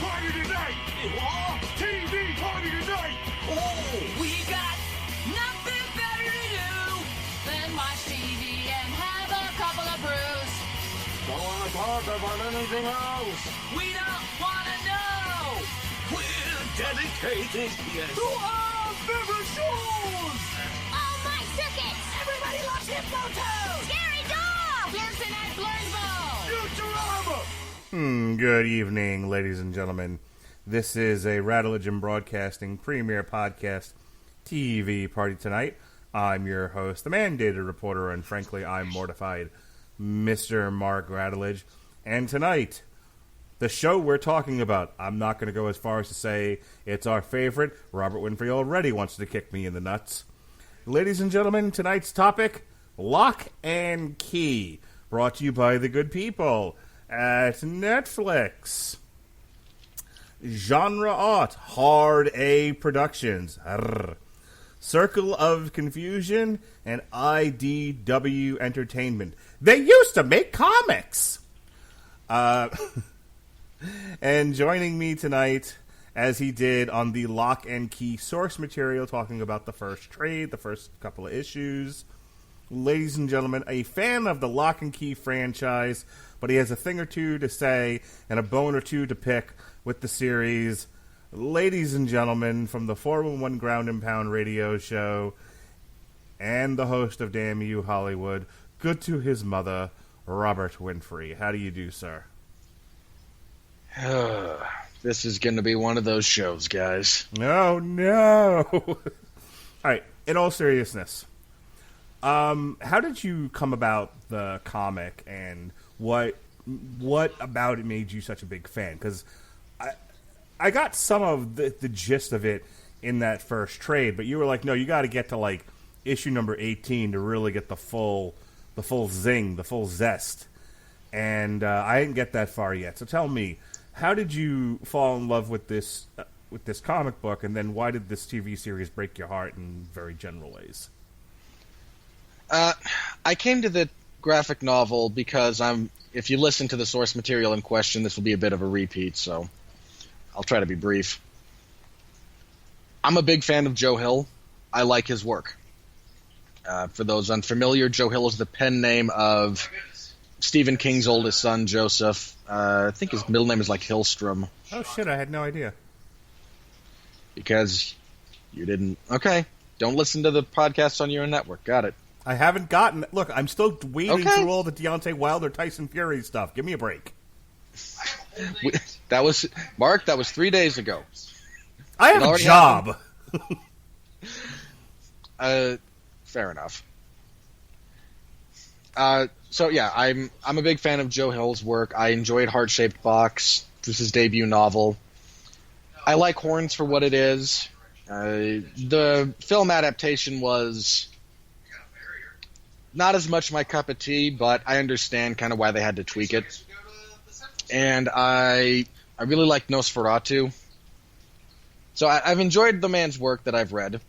party tonight! TV party tonight! Oh, we got nothing better to do than watch TV and have a couple of brews. Don't want to talk about anything else! We don't want to know. We're dedicated, yes! To our favorite shows. Oh, my circuits! Everybody loves Hypnotoad. Scary dog! Blurson at Blursville. Futurama! Good evening, ladies and gentlemen. This is a Radulich and Broadcasting premiere podcast TV party tonight. I'm your host, the mandated reporter, and frankly, I'm mortified, Mr. Mark Radulich. And tonight, the show we're talking about, I'm not going to go as far as to say it's our favorite. Robert Winfree already wants to kick me in the nuts. Ladies and gentlemen, tonight's topic, Locke Key, brought to you by the good people at Netflix. Genre art, Hard A Productions, Circle of Confusion, and IDW Entertainment. They used to make comics! And joining me tonight, as he did on the Locke and Key source material, talking about the first trade, the first couple of issues. Ladies and gentlemen, a fan of the Locke and Key franchise, but he has a thing or two to say and a bone or two to pick with the series. Ladies and gentlemen, from the 411 Ground and Pound radio show and the host of Damn You Hollywood, good to his mother, Robert Winfree. How do you do, sir? This is going to be one of those shows, guys. No. All right, in all seriousness, how did you come about the comic, and what about it made you such a big fan? Because I got some of the gist of it in that first trade, but you were like, no, you got to get to like issue number 18 to really get the full zing, the full zest. And I didn't get that far yet. So tell me, how did you fall in love with this comic book, and then why did this TV series break your heart in very general ways? I came to the graphic novel because if you listen to the source material in question, this will be a bit of a repeat, so I'll try to be brief. I'm a big fan of Joe Hill. I like his work. For those unfamiliar, Joe Hill is the pen name of Stephen King's oldest son, Joseph. I think his middle name is like Hillstrom. Oh, shit, I had no idea. Because you didn't... Okay, don't listen to the podcasts on your own network. Got it. I haven't gotten... Look, I'm still wading through all the Deontay Wilder, Tyson Fury stuff. Give me a break. That was 3 days ago. I have a job. Fair enough. So yeah, I'm a big fan of Joe Hill's work. I enjoyed Heart-Shaped Box. This is his debut novel. I like Horns for what it is. The film adaptation was not as much my cup of tea, but I understand kind of why they had to tweak it. And I really like Nosferatu. So I've enjoyed the man's work that I've read,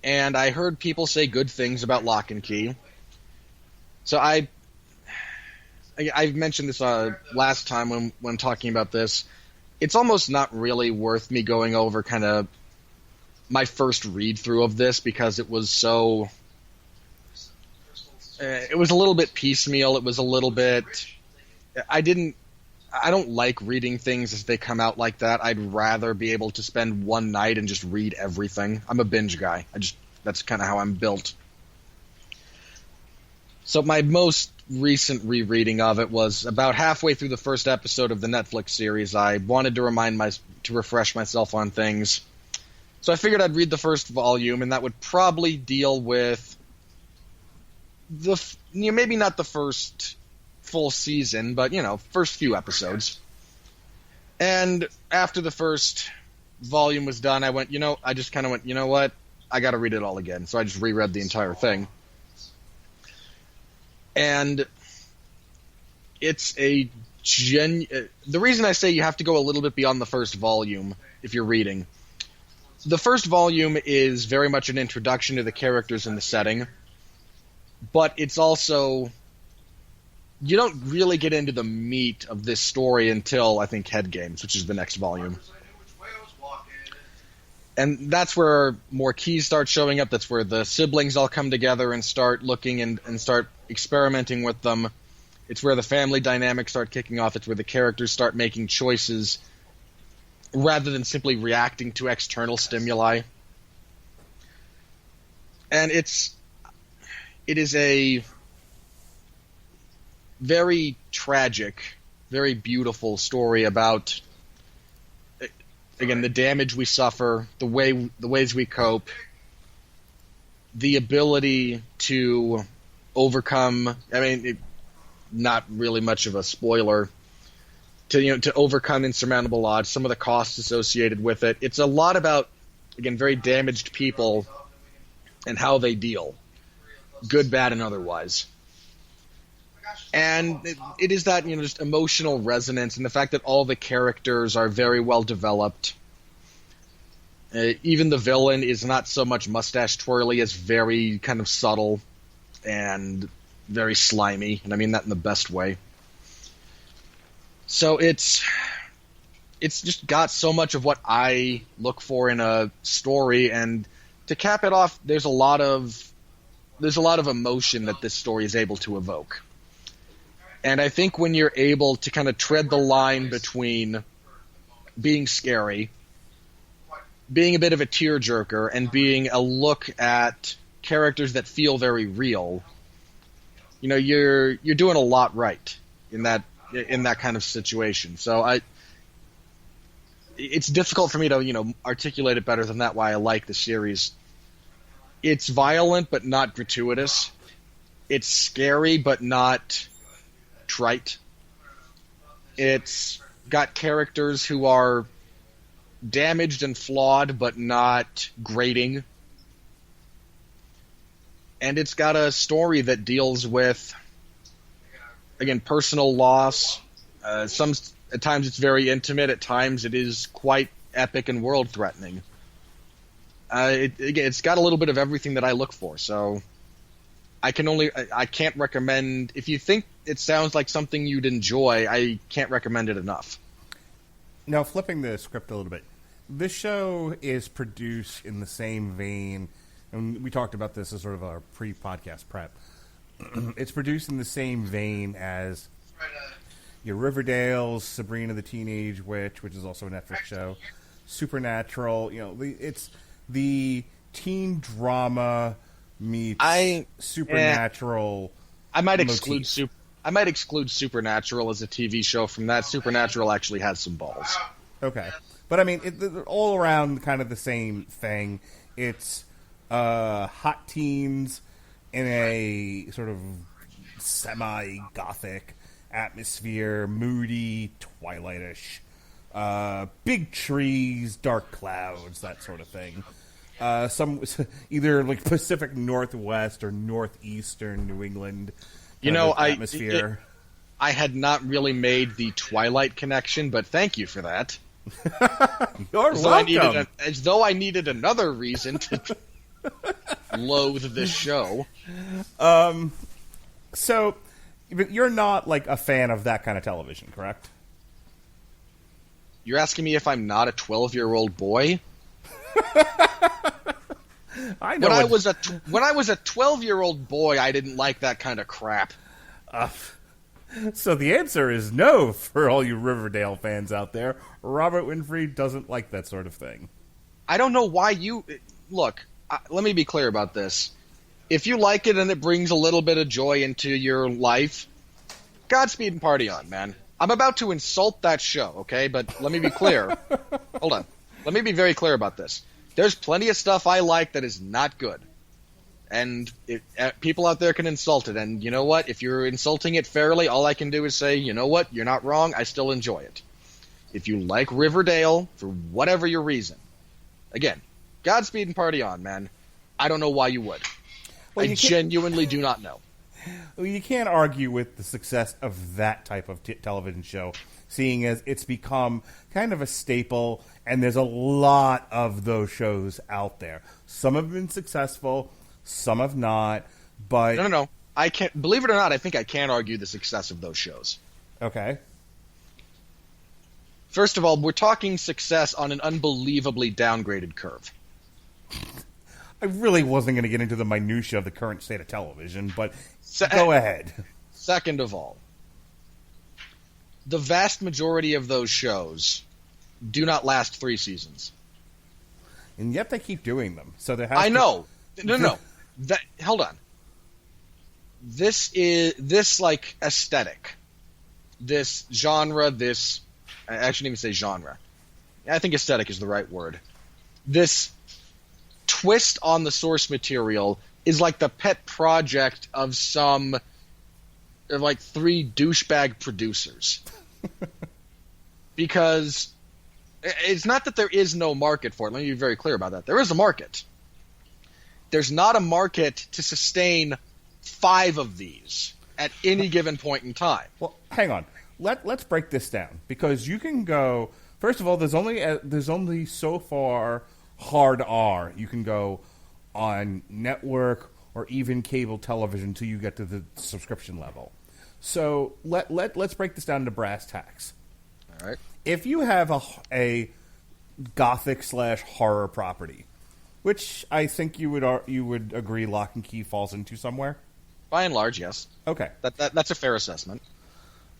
and I heard people say good things about Locke and Key. So I've mentioned this last time when talking about this. It's almost not really worth me going over kind of my first read-through of this because it was so... it was a little bit piecemeal. It was a little bit... I don't like reading things as they come out like that. I'd rather be able to spend one night and just read everything. I'm a binge guy. That's kind of how I'm built. So my most recent rereading of it was about halfway through the first episode of the Netflix series. I wanted to refresh myself on things. So I figured I'd read the first volume, and that would probably deal with maybe not the first full season, but first few episodes. And after the first volume was done, I just kind of went, you know what? I got to read it all again. So I just reread the entire thing. And it's the reason I say you have to go a little bit beyond the first volume if you're reading. The first volume is very much an introduction to the characters and the setting, but it's also you don't really get into the meat of this story until, I think, Head Games, which is the next volume. And that's where more keys start showing up. That's where the siblings all come together and start looking and start experimenting with them. It's where the family dynamics start kicking off. It's where the characters start making choices rather than simply reacting to external stimuli. And it is a very tragic, very beautiful story about, again, the damage we suffer, the ways we cope, the ability to overcome. I mean, not really much of a spoiler. To overcome insurmountable odds, some of the costs associated with it. It's a lot about, again, very damaged people and how they deal, good, bad, and otherwise. And it is that, just emotional resonance and the fact that all the characters are very well developed. Even the villain is not so much mustache twirly as very kind of subtle and very slimy, and I mean that in the best way. So it's just got so much of what I look for in a story, and to cap it off, there's a lot of emotion that this story is able to evoke. And I think when you're able to kind of tread the line between being scary, being a bit of a tearjerker, and being a look at characters that feel very real, you're doing a lot right in that kind of situation. So it's difficult for me to articulate it better than that. Why I like the series. It's violent but not gratuitous. It's scary but not trite. It's got characters who are damaged and flawed but not grating. And it's got a story that deals with, again, personal loss. At times it's very intimate. At times it is quite epic and world-threatening. It's got a little bit of everything that I look for. So I can't recommend. If you think it sounds like something you'd enjoy, I can't recommend it enough. Now, flipping the script a little bit, this show is produced in the same vein, and we talked about this as sort of our pre-podcast prep. It's produced in the same vein as your Riverdale's Sabrina the Teenage Witch, which is also a Netflix show, Supernatural. It's the teen drama meets supernatural. I might exclude Supernatural as a TV show from that. Supernatural actually has some balls. Okay, but I mean, they're all around kind of the same thing. It's hot teens in a sort of semi-gothic atmosphere, moody, twilightish, big trees, dark clouds, that sort of thing. Some either like Pacific Northwest or northeastern New England atmosphere. I had not really made the Twilight connection, but thank you for that. You're welcome. As though I needed another reason to loathe this show. So, you're not like a fan of that kind of television, correct? You're asking me if I'm not a 12-year-old boy? I know. When I was a 12-year-old boy, I didn't like that kind of crap. So the answer is no for all you Riverdale fans out there. Robert Winfree doesn't like that sort of thing. I don't know why you... Look, let me be clear about this. If you like it and it brings a little bit of joy into your life, Godspeed and party on, man. I'm about to insult that show, okay? But let me be clear. Hold on. Let me be very clear about this. There's plenty of stuff I like that is not good. And people out there can insult it. And you know what? If you're insulting it fairly, all I can do is say, you know what? You're not wrong. I still enjoy it. If you like Riverdale, for whatever your reason, again, Godspeed and party on, man. I don't know why you would. Well, I genuinely do not know. Well, you can't argue with the success of that type of television show, seeing as it's become kind of a staple, and there's a lot of those shows out there. Some have been successful, some have not, but... No. I can't believe it or not. I think I can argue the success of those shows. Okay. First of all, we're talking success on an unbelievably downgraded curve. I really wasn't going to get into the minutia of the current state of television, but go ahead. Second of all, the vast majority of those shows do not last 3 seasons. And yet they keep doing them. So there has I to... know. No. Hold on. This like aesthetic, this genre, I shouldn't even say genre. I think aesthetic is the right word. This twist on the source material is like the pet project of some like 3 douchebag producers. Because it's not that there is no market for it. Let me be very clear about that. There is a market. There's not a market to sustain 5 of these at any given point in time. Well, hang on. Let's break this down, because you can go. First of all, there's only so far hard R you can go on network or even cable television until you get to the subscription level. So let's break this down to brass tacks. All right. If you have a gothic / horror property, which I think you would agree Locke Key falls into somewhere. By and large, yes. Okay, that's a fair assessment.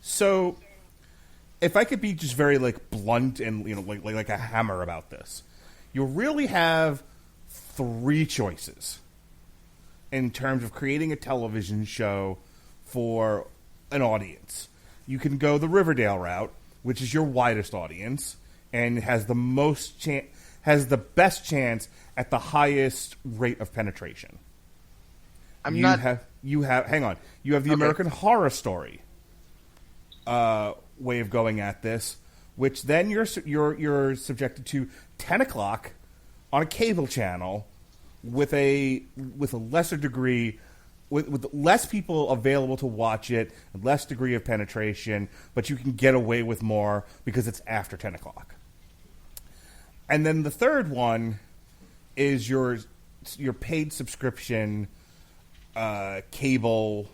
So, if I could be just very blunt and like a hammer about this, you really have 3 choices in terms of creating a television show for an audience. You can go the Riverdale route, which is your widest audience and has the best chance at the highest rate of penetration. You have the American Horror Story way of going at this, which then you're subjected to 10 o'clock on a cable channel with a lesser degree, with less people available to watch it, less degree of penetration, but you can get away with more because it's after 10 o'clock. And then the third one is your paid subscription cable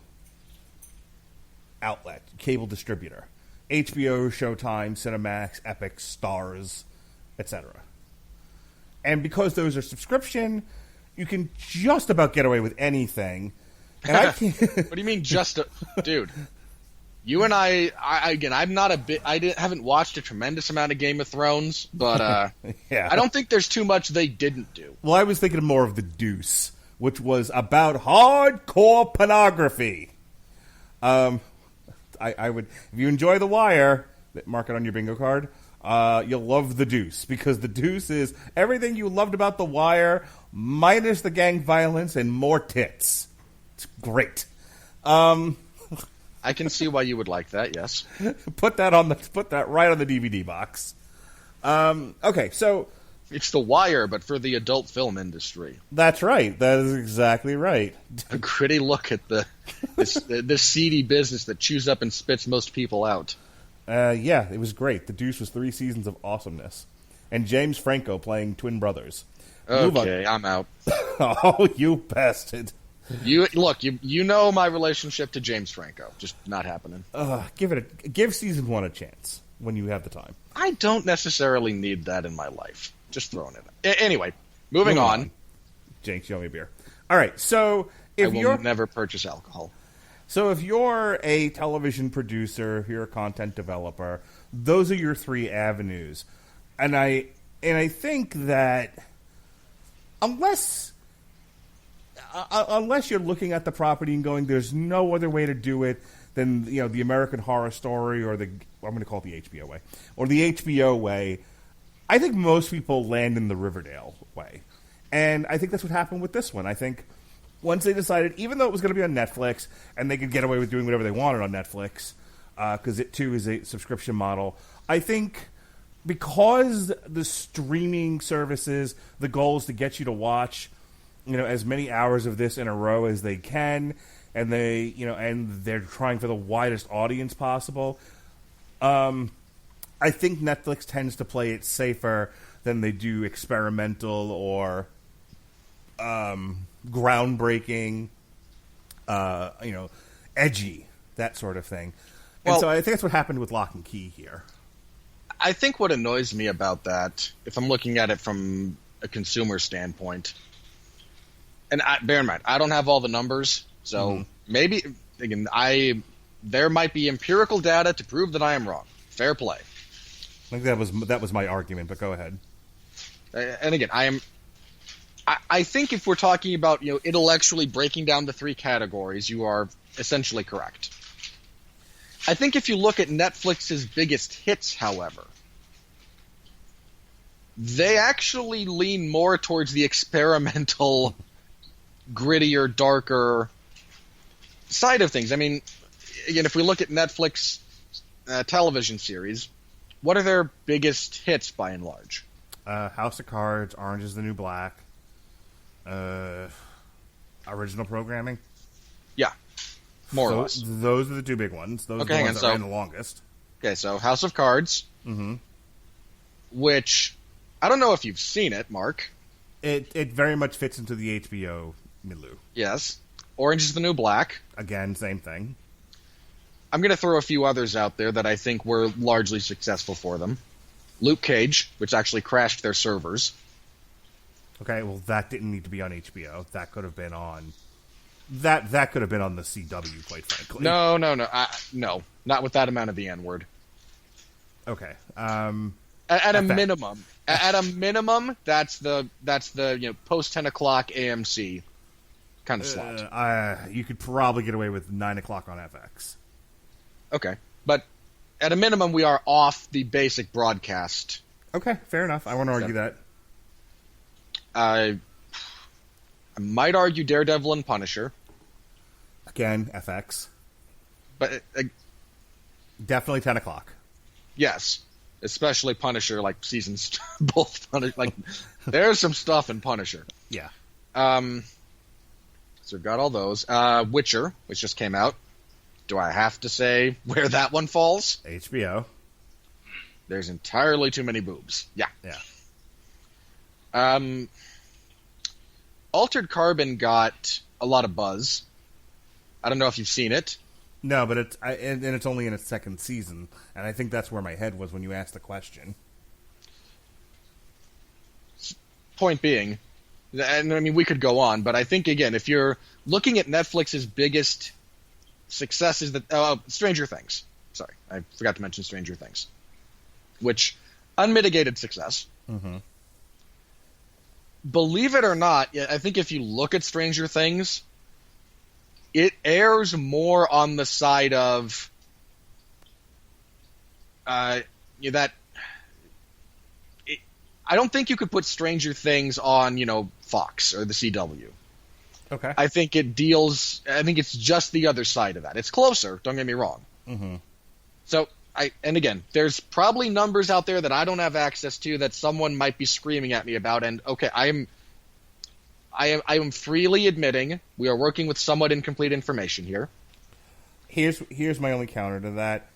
outlet, cable distributor. HBO, Showtime, Cinemax, Epic, Stars, etc. And because those are subscription, you can just about get away with anything. And I can't. What do you mean dude? You and I again, I'm not haven't watched a tremendous amount of Game of Thrones, but yeah. I don't think there's too much they didn't do. Well, I was thinking more of The Deuce, which was about hardcore pornography. I would, if you enjoy The Wire, mark it on your bingo card. You'll love The Deuce, because The Deuce is everything you loved about The Wire, minus the gang violence and more tits. It's great. I can see why you would like that. Yes, put that right on the DVD box. Okay, so it's The Wire, but for the adult film industry. That's right. That is exactly right. A gritty look at this seedy business that chews up and spits most people out. Yeah, it was great. The Deuce was 3 seasons of awesomeness, and James Franco playing twin brothers. Okay, I'm out. Oh, you bastard! You know my relationship to James Franco. Just not happening. Give season 1 a chance when you have the time. I don't necessarily need that in my life. Just throwing it out. Anyway, moving on. Jinx, you owe me a beer. All right, so I will never purchase alcohol. So if you're a television producer, if you're a content developer, those are your 3 avenues. And I think that unless you're looking at the property and going, there's no other way to do it than the American Horror Story or I'm going to call it the HBO way or the HBO way, I think most people land in the Riverdale way. And I think that's what happened with this one. I think once they decided, even though it was going to be on Netflix and they could get away with doing whatever they wanted on Netflix, because it too is a subscription model, I think because the streaming services, the goal is to get you to watch as many hours of this in a row as they can, and they're trying for the widest audience possible. I think Netflix tends to play it safer than they do experimental or groundbreaking edgy, that sort of thing. And Well- so I think that's what happened with Locke Key here. I think what annoys me about that, if I'm looking at it from a consumer standpoint, and bear in mind, I don't have all the numbers, so maybe again, there might be empirical data to prove that I am wrong. Fair play. I think that was my argument, but go ahead. And again, I think if we're talking about intellectually breaking down the three categories, you are essentially correct. I think if you look at Netflix's biggest hits, however, they actually lean more towards the experimental, grittier, darker side of things. I mean, again, if we look at Netflix television series, what are their biggest hits by and large? House of Cards, Orange is the New Black, original programming. Yeah, more or less. Those are the two big ones. Those Okay, are the hang ones on, that so- ran the longest. Okay, so House of Cards, which I don't know if you've seen it, Mark. It very much fits into the HBO milieu. Yes. Orange is the New Black. Again, same thing. I'm going to throw a few others out there that I think were largely successful for them. Luke Cage, which actually crashed their servers. Okay, well, that didn't need to be on HBO. That could have been on that could have been on the CW, quite frankly. No, no, not with that amount of the N word. Okay. At a minimum, that's the post 10 o'clock AMC kind of slot. You could probably get away with 9 o'clock on FX. Okay, but at a minimum, we are off the basic broadcast. Okay, fair enough. I won't argue that. I might argue Daredevil and Punisher, Again, FX. but Definitely 10 o'clock. yes, especially Punisher, like seasons both Punisher. Like, there's some stuff in Punisher. Yeah. So we've got all those. Witcher, which just came out. Do I have to say where that one falls? HBO. There's entirely too many boobs. Yeah. Yeah. Altered Carbon got a lot of buzz. I don't know if you've seen it. No, but it's only in its second season, and I think that's where my head was when you asked the question. Point being, and I mean, we could go on, but I think, again, if you're looking at Netflix's biggest successes, Stranger Things. Sorry, I forgot to mention Stranger Things. Which, unmitigated success. Mm-hmm. Believe it or not, I think if you look at Stranger Things, it airs more on the side of that. I don't think you could put Stranger Things on, Fox or the CW. Okay. I think it's just the other side of that. It's closer, don't get me wrong. Mm-hmm. So, and again, there's probably numbers out there that I don't have access to that someone might be screaming at me about, and okay, I am freely admitting we are working with somewhat incomplete information here. Here's my only counter to that.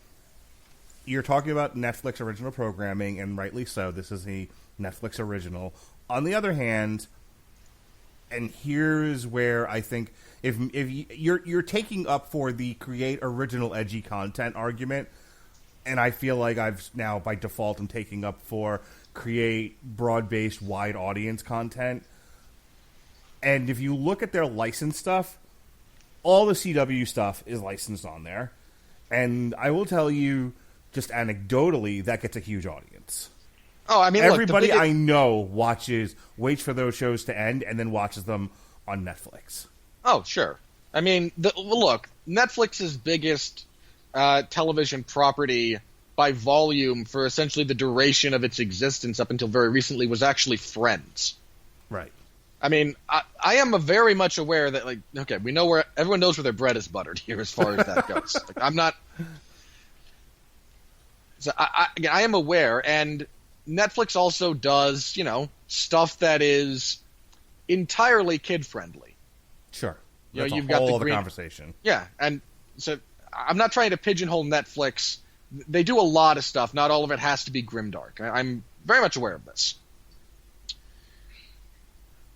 You're talking about Netflix original programming, and rightly so. This is a Netflix original. On the other hand, and here's where I think if you're taking up for the create original edgy content argument, and I feel like I've now by default am taking up for create broad-based wide audience content. And if you look at their licensed stuff, all the CW stuff is licensed on there. And I will tell you, just anecdotally, that gets a huge audience. Oh, I mean, everybody I know waits for those shows to end, and then watches them on Netflix. Oh, sure. I mean, look, Netflix's biggest television property by volume for essentially the duration of its existence up until very recently was actually Friends. Right. I mean, I am very much aware that, okay, we know everyone knows where their bread is buttered here as far as that goes. I'm not. So I am aware, and Netflix also does, stuff that is entirely kid friendly. Sure. You've That's got a the whole other green conversation. Yeah, and so I'm not trying to pigeonhole Netflix. They do a lot of stuff. Not all of it has to be grimdark. I'm very much aware of this.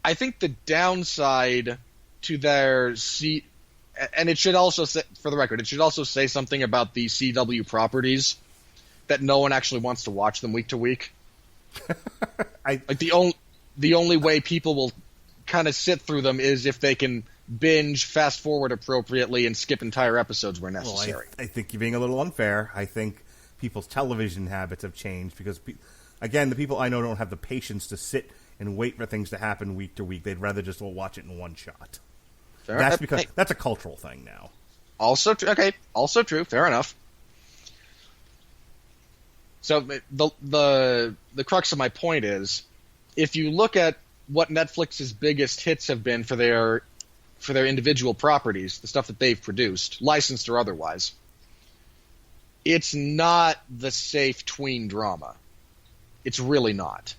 I think the downside to their And it should also say, for the record, it should also say something about the CW properties that no one actually wants to watch them week to week. Like the only way people will kind of sit through them is if they can binge, fast forward appropriately, and skip entire episodes where necessary. Well, I think you're being a little unfair. I think people's television habits have changed because, again, the people I know don't have the patience to sit and wait for things to happen week to week. They'd rather just watch it in one shot. That's because that's a cultural thing now. Also true. Fair enough. So the crux of my point is, if you look at what Netflix's biggest hits have been for their individual properties, the stuff that they've produced, licensed or otherwise, it's not the safe tween drama. It's really not.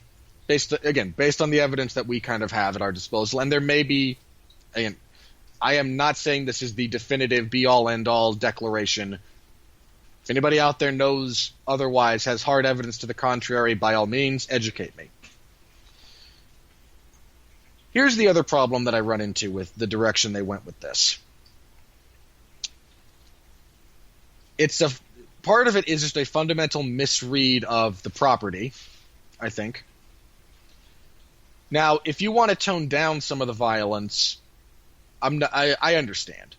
Based on the evidence that we kind of have at our disposal, and there may be, again, I am not saying this is the definitive be-all, end-all declaration. If anybody out there knows otherwise, has hard evidence to the contrary, by all means, educate me. Here's the other problem that I run into with the direction they went with this. Part of it is just a fundamental misread of the property, I think. Now, if you want to tone down some of the violence, I understand.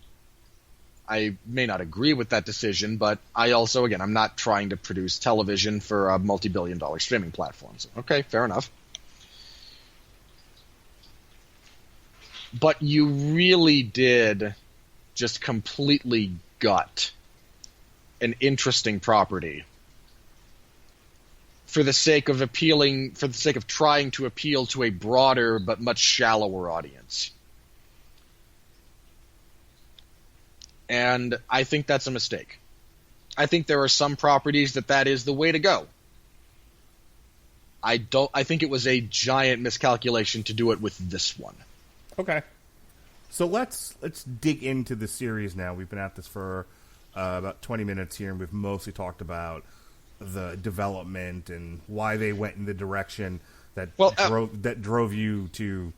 I may not agree with that decision, but I also, again, I'm not trying to produce television for a multi-billion-dollar streaming platform. So, okay, fair enough. But you really did just completely gut an interesting property for the sake of trying to appeal to a broader but much shallower audience. And I think that's a mistake. I think there are some properties that is the way to go. I think it was a giant miscalculation to do it with this one. Okay. So let's dig into the series now. We've been at this for about 20 minutes here, and we've mostly talked about the development and why they went in the direction that drove you to.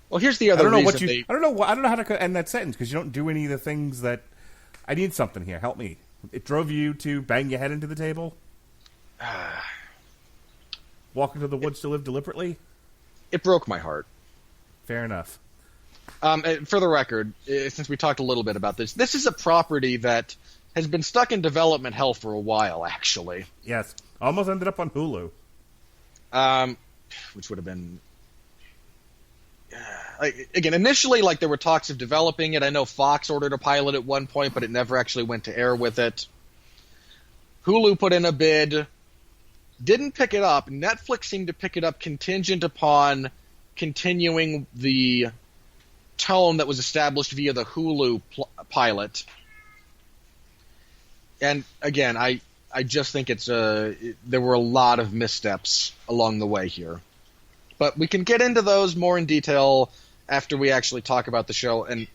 Well, here's the other reason. I don't know how to end that sentence because you don't do any of the things that. I need something here. Help me. It drove you to bang your head into the table. Walk into the woods to live deliberately. It broke my heart. Fair enough. For the record, since we talked a little bit about this is a property that has been stuck in development hell for a while, actually. Yes. Almost ended up on Hulu. Which would have been... again, initially, there were talks of developing it. I know Fox ordered a pilot at one point, but it never actually went to air with it. Hulu put in a bid, didn't pick it up. Netflix seemed to pick it up contingent upon continuing the tone that was established via the Hulu pilot. And again, I just think there were a lot of missteps along the way here. But we can get into those more in detail after we actually talk about the show. And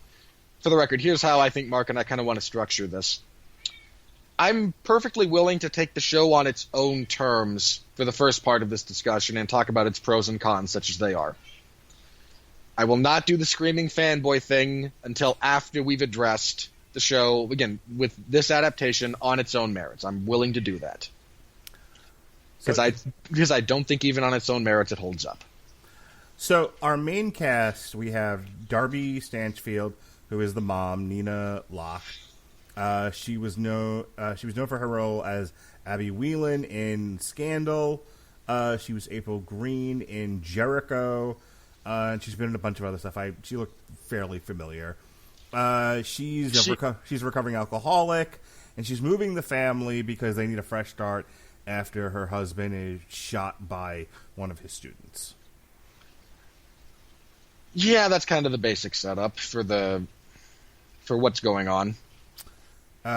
for the record, here's how I think Mark and I kind of want to structure this. I'm perfectly willing to take the show on its own terms for the first part of this discussion and talk about its pros and cons, such as they are. I will not do the screaming fanboy thing until after we've addressed the show, again, with this adaptation on its own merits. I'm willing to do that. Because I don't think even on its own merits it holds up. So our main cast, we have Darby Stanchfield, who is the mom, Nina Locke. She was known for her role as Abby Whelan in Scandal. She was April Green in Jericho. And she's been in a bunch of other stuff. She looked fairly familiar. She's a recovering alcoholic, and she's moving the family because they need a fresh start after her husband is shot by one of his students. Yeah, that's kind of the basic setup for what's going on.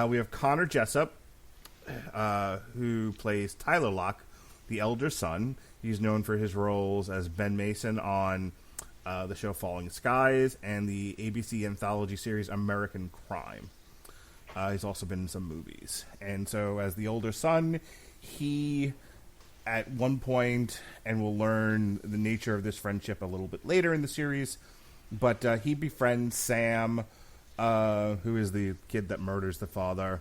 We have Connor Jessup, who plays Tyler Locke, the elder son. He's known for his roles as Ben Mason on the show Falling Skies and the ABC anthology series American Crime. He's also been in some movies. And so as the older son, he, at one point, and we'll learn the nature of this friendship a little bit later in the series, but he befriends Sam, who is the kid that murders the father.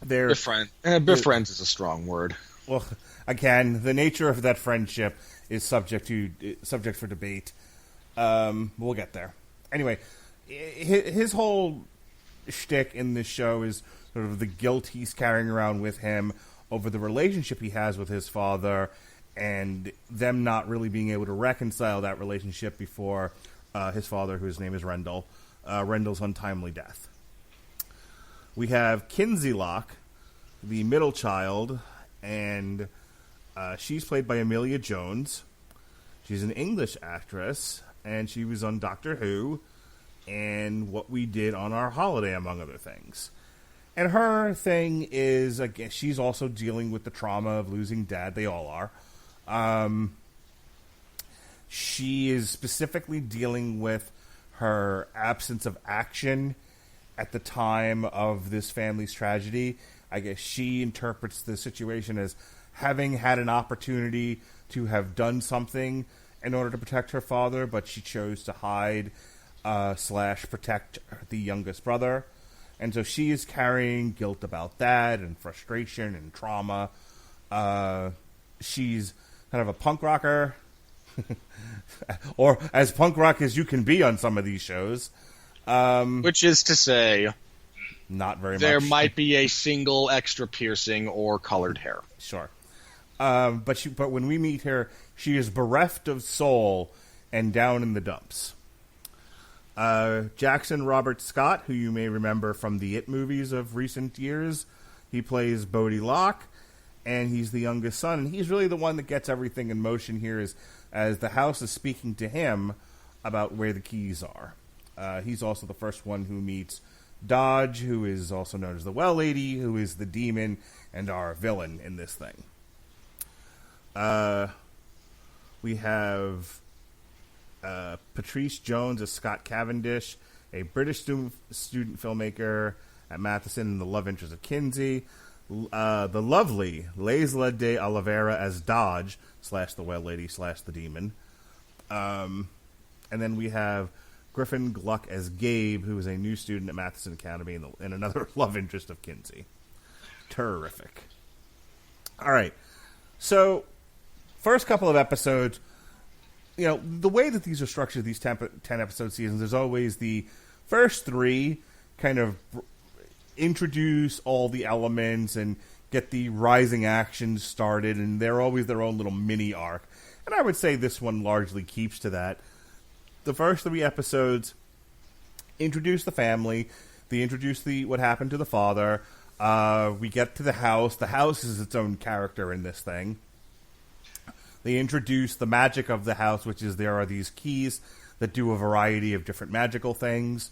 They're Befriends is a strong word. Well, again, the nature of that friendship is subject for debate. We'll get there. Anyway, his whole shtick in this show is sort of the guilt he's carrying around with him over the relationship he has with his father, and them not really being able to reconcile that relationship before his father, whose name is Rendell's untimely death. We have Kinsey Locke, the middle child, and she's played by Amelia Jones. She's an English actress, and she was on Doctor Who and What We Did on Our Holiday, among other things. And her thing is, again, she's also dealing with the trauma of losing dad. They all are. She is specifically dealing with her absence of action at the time of this family's tragedy. I guess she interprets the situation as having had an opportunity to have done something in order to protect her father, but she chose to hide / protect the youngest brother. And so she is carrying guilt about that and frustration and trauma. She's kind of a punk rocker, or as punk rock as you can be on some of these shows. Which is to say, not very much. There might be a single extra piercing or colored hair. Sure. But when we meet her, she is bereft of soul and down in the dumps. Jackson Robert Scott, who you may remember from the It movies of recent years, he plays Bodie Locke, and he's the youngest son, and he's really the one that gets everything in motion here as the house is speaking to him about where the keys are. He's also the first one who meets Dodge, who is also known as the Well Lady, who is the demon and our villain in this thing. We have Patrice Jones as Scott Cavendish, a British student filmmaker at Matheson and the love interest of Kinsey. The lovely Lesla de Oliveira as Dodge / the Well Lady / the Demon. And then we have Griffin Gluck as Gabe, who is a new student at Matheson Academy and another love interest of Kinsey. Terrific. All right. So, first couple of episodes, the way that these are structured, these 10-episode seasons, there's always the first 3 kind of introduce all the elements and get the rising action started, and they're always their own little mini arc. And I would say this one largely keeps to that. The first 3 episodes introduce the family. They introduce what happened to the father. We get to the house. The house is its own character in this thing. They introduce the magic of the house, which is there are these keys that do a variety of different magical things,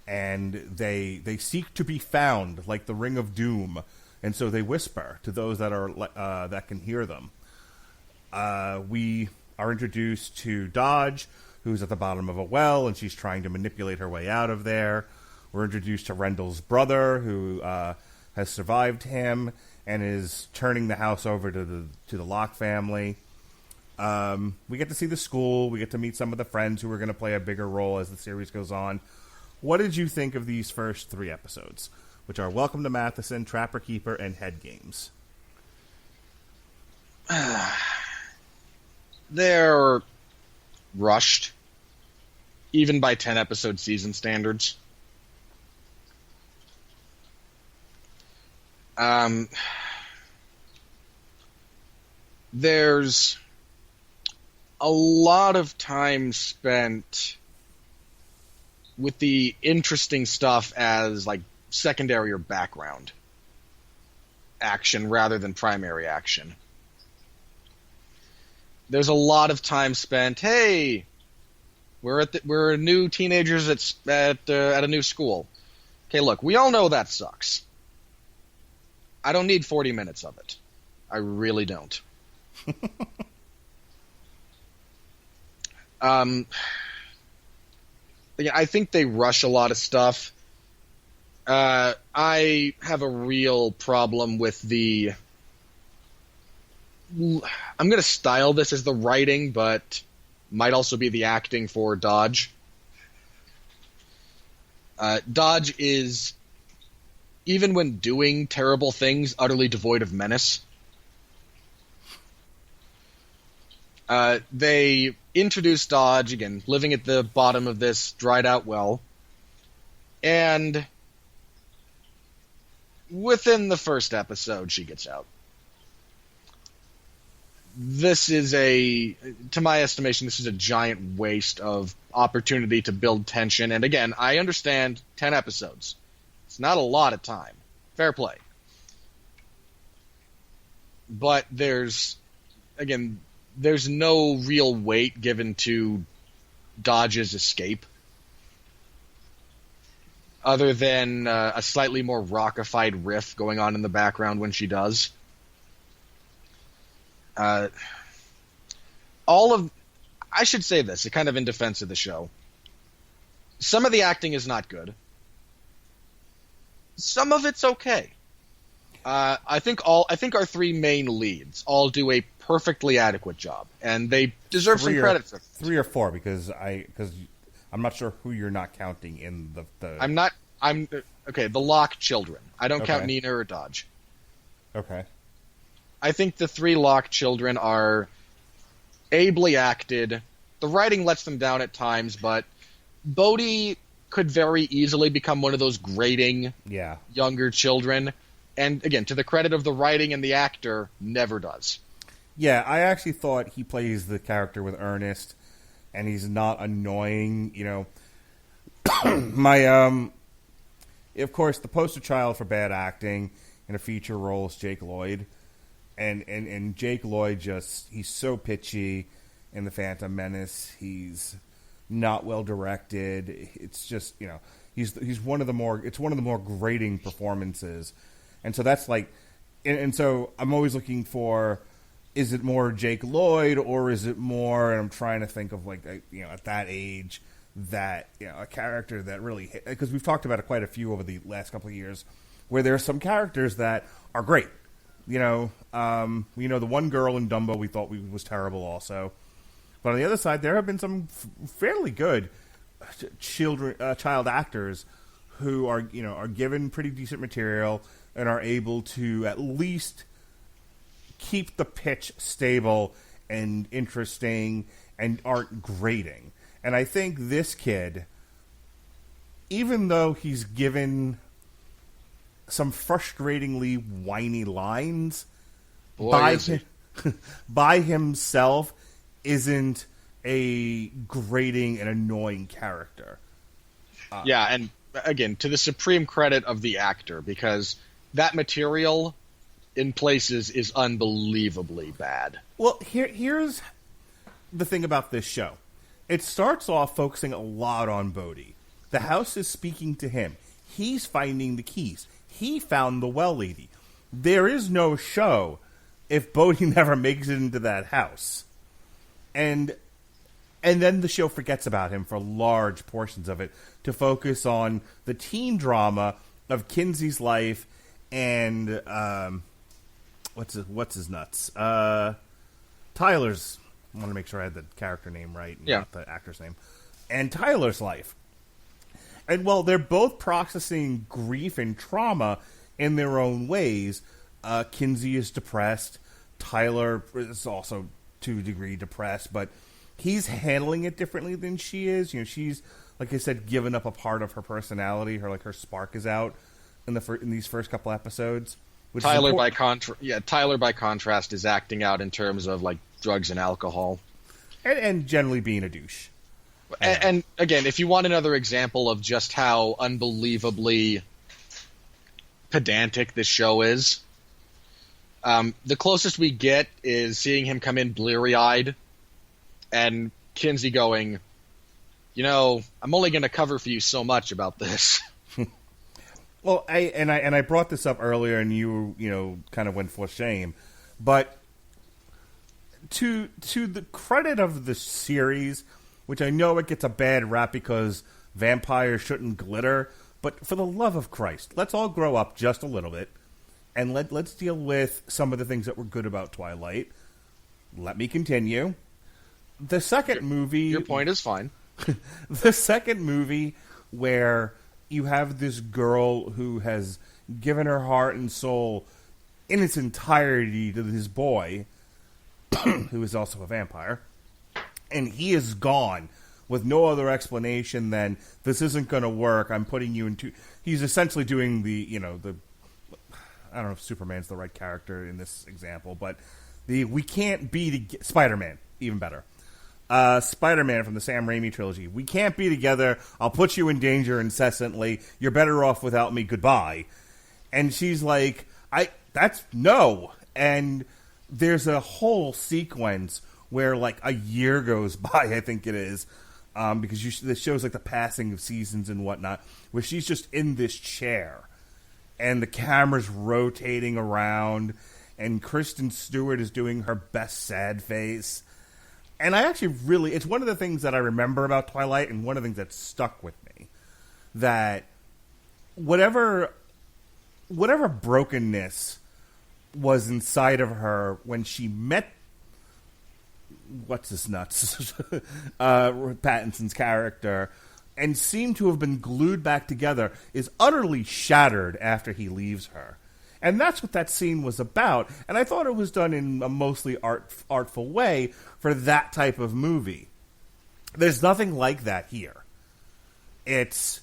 and they seek to be found, like the Ring of Doom, and so they whisper to those that are that can hear them. We are introduced to Dodge, who's at the bottom of a well, and she's trying to manipulate her way out of there. We're introduced to Rendell's brother, who has survived him and is turning the house over to the Locke family. We get to see the school. We get to meet some of the friends who are going to play a bigger role as the series goes on. What did you think of these first 3 episodes, which are Welcome to Matheson, Trapper Keeper, and Head Games? They're rushed, even by 10-episode season standards. There's a lot of time spent with the interesting stuff as like secondary or background action rather than primary action. There's a lot of time spent, hey, we're new teenagers at a new school. Okay, look, we all know that sucks. I don't need 40 minutes of it. I really don't. I think they rush a lot of stuff. I have a real problem with I'm going to style this as the writing, but might also be the acting for Dodge. Dodge is, even when doing terrible things, utterly devoid of menace. They introduce Dodge, again, living at the bottom of this dried-out well, and within the first episode, she gets out. This is to my estimation, this is a giant waste of opportunity to build tension. And again, I understand 10 episodes. It's not a lot of time. Fair play. But there's no real weight given to Dodge's escape, other than a slightly more rockified riff going on in the background when she does. I should say this, kind of in defense of the show. Some of the acting is not good. Some of it's okay. I think our three main leads all do a perfectly adequate job, and they deserve some credit for it. 3 or 4, because I'm not sure who you're not counting in the. I'm okay. The Locke children. I don't count Nina or Dodge. Okay. I think the 3 Locke children are ably acted. The writing lets them down at times, but Bodhi could very easily become one of those grating younger children. And again, to the credit of the writing and the actor, never does. Yeah, I actually thought he plays the character with earnest, and he's not annoying. You know, of course, the poster child for bad acting in a feature role is Jake Lloyd. And Jake Lloyd he's so pitchy in The Phantom Menace. He's not well directed. It's just, you know, he's one of the more grating performances. And so that's like, and so I'm always looking for, is it more Jake Lloyd or is it more, and I'm trying to think of like, you know, at that age, that, you know, a character that really hit, because we've talked about it quite a few over the last couple of years, where there are some characters that are great. You know, the one girl in Dumbo we thought was terrible also. But on the other side, there have been some fairly good child actors who are given pretty decent material and are able to at least keep the pitch stable and interesting and aren't grating. And I think this kid, even though he's given some frustratingly whiny lines, by himself isn't a grating and annoying character. Yeah, and again, to the supreme credit of the actor, because that material in places is unbelievably bad. Well, here's the thing about this show. It starts off focusing a lot on Bodhi. The house is speaking to him. He's finding the keys. He found the well lady. There is no show if Bodhi never makes it into that house. And then the show forgets about him for large portions of it to focus on the teen drama of Kinsey's life and what's his nuts? Tyler's. I want to make sure I had the character name right, and not the actor's name. And Tyler's life. And while they're both processing grief and trauma in their own ways, Kinsey is depressed. Tyler is also to a degree depressed, but he's handling it differently than she is. You know, she's, like I said, given up a part of her personality. Her spark is out in these first couple episodes. Tyler, by contrast, is acting out in terms of like drugs and alcohol, and generally being a douche. And again, if you want another example of just how unbelievably pedantic this show is, the closest we get is seeing him come in bleary-eyed and Kinsey going, you know, I'm only going to cover for you so much about this. Well, I brought this up earlier, and you kind of went for shame, but to the credit of the series, which I know it gets a bad rap because vampires shouldn't glitter, but for the love of Christ, let's all grow up just a little bit, and let's deal with some of the things that were good about Twilight. Let me continue. The second movie... Your point is fine. The second movie where, you have this girl who has given her heart and soul in its entirety to this boy, who is also a vampire, and he is gone with no other explanation than, this isn't going to work, I'm putting you into... He's essentially doing the, I don't know if Superman's the right character in this example, but we can't be... Spider-Man, even better. Spider-Man from the Sam Raimi trilogy. We can't be together. I'll put you in danger incessantly. You're better off without me. Goodbye. And she's like, no. And there's a whole sequence where like a year goes by, I think it is, because this shows like the passing of seasons and whatnot, where she's just in this chair and the camera's rotating around and Kristen Stewart is doing her best sad face. And I actually really, it's one of the things that I remember about Twilight and one of the things that stuck with me, that whatever brokenness was inside of her when she met what's his nuts Pattinson's character and seemed to have been glued back together is utterly shattered after he leaves her. And that's what that scene was about. And I thought it was done in a mostly artful way for that type of movie. There's nothing like that here. It's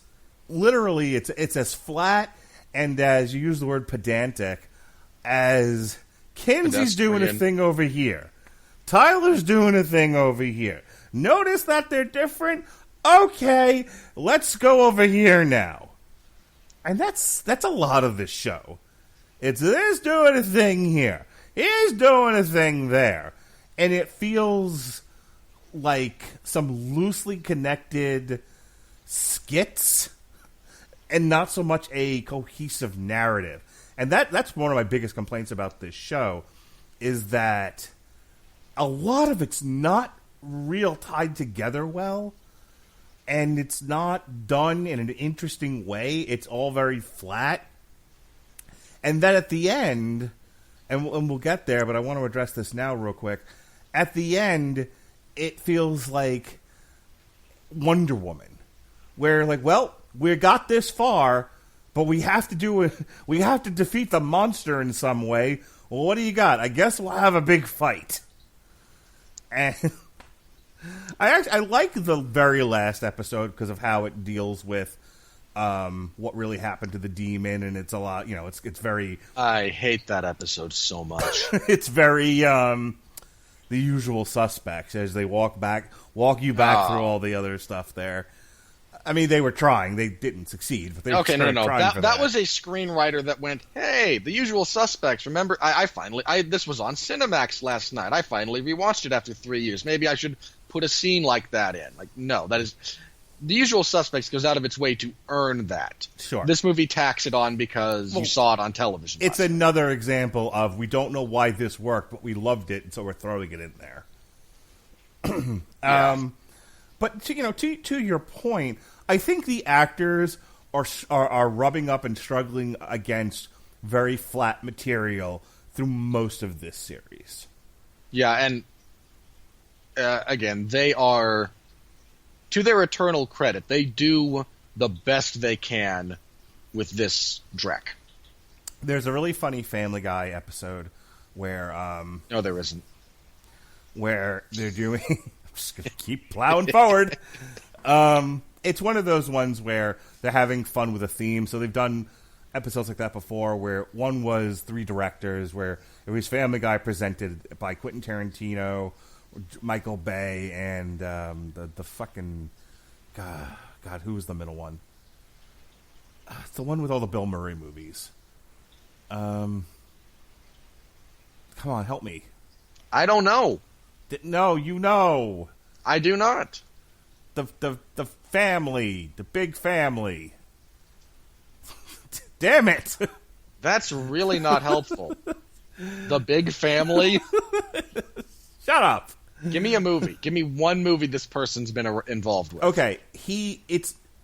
literally, it's as flat and as, you use the word pedantic, as Kinsey's doing a thing over here. Tyler's doing a thing over here. Notice that they're different? Okay, let's go over here now. And that's a lot of this show. It's this doing a thing here. He's doing a thing there. And it feels like some loosely connected skits and not so much a cohesive narrative. And that's one of my biggest complaints about this show, is that a lot of it's not real tied together well, and it's not done in an interesting way. It's all very flat. And then at the end, and we'll get there, but I want to address this now real quick. At the end, it feels like Wonder Woman, where like, well, we got this far, but we have to defeat the monster in some way. Well, what do you got? I guess we'll have a big fight. And I like the very last episode because of how it deals with what really happened to the demon, and it's a lot, it's very... I hate that episode so much. It's very The Usual Suspects, as they walk you back through all the other stuff there. I mean, they were trying. They didn't succeed, but they were trying for that. That was a screenwriter that went, hey, The Usual Suspects. Remember, this was on Cinemax last night. I finally rewatched it after 3 years. Maybe I should put a scene like that in. Like, no, that is... The Usual Suspects goes out of its way to earn that. Sure. This movie tacks it on because you saw it on television. It's another example of, we don't know why this worked, but we loved it, and so we're throwing it in there. Yeah. But to your point, I think the actors are rubbing up and struggling against very flat material through most of this series. Yeah, and again, they are, to their eternal credit, they do the best they can with this Drek. There's a really funny Family Guy episode where... no, there isn't. Where they're doing... I'm just going to keep plowing forward. It's one of those ones where they're having fun with a theme. So they've done episodes like that before, where one was 3 directors, where it was Family Guy presented by Quentin Tarantino, Michael Bay, and the fucking... God, who was the middle one? It's the one with all the Bill Murray movies. Come on, help me. I don't know. No, you know. I do not. The family, the big family. Damn it. That's really not helpful. The Big Family? Shut up. Give me a movie. Give me one movie this person's been involved with. Okay,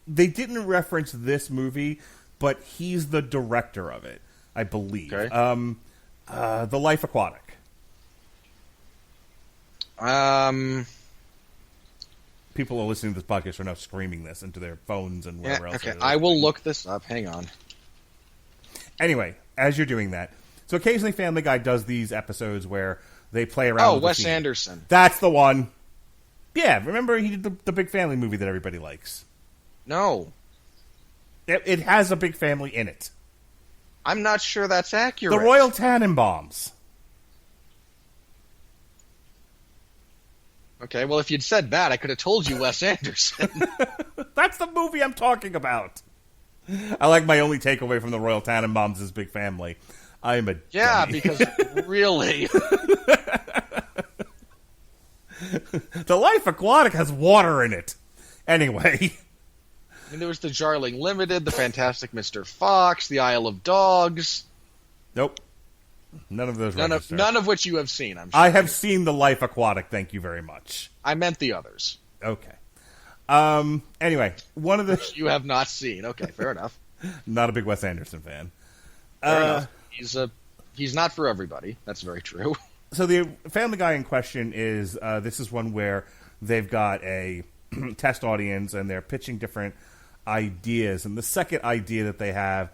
they didn't reference this movie, but he's the director of it, I believe. Okay. The Life Aquatic. people are listening to this podcast are now screaming this into their phones and wherever else. Okay, I will look this up. Hang on. Anyway, as you're doing that, so occasionally Family Guy does these episodes where they play around. Oh, with Wes the theme. Anderson. That's the one. Yeah, remember he did the big family movie that everybody likes. No. It has a big family in it. I'm not sure that's accurate. The Royal Tannenbaums. Okay, well, if you'd said that, I could have told you Wes Anderson. That's the movie I'm talking about. I like my only takeaway from the Royal Tannenbaums is big family. I'm a Yeah, dummy. because really... The Life Aquatic has water in it. Anyway. I mean, there was the Jarling Limited, the Fantastic Mr. Fox, the Isle of Dogs. Nope. None of those None register. of which you have seen, I'm sure. I have seen The Life Aquatic, thank you very much. I meant the others. Okay. Anyway, one of the... You have not seen. Okay, fair enough. Not a big Wes Anderson fan. Fair enough. He's not for everybody. That's very true. So the Family Guy in question is, this is one where they've got a test audience and they're pitching different ideas. And the second idea that they have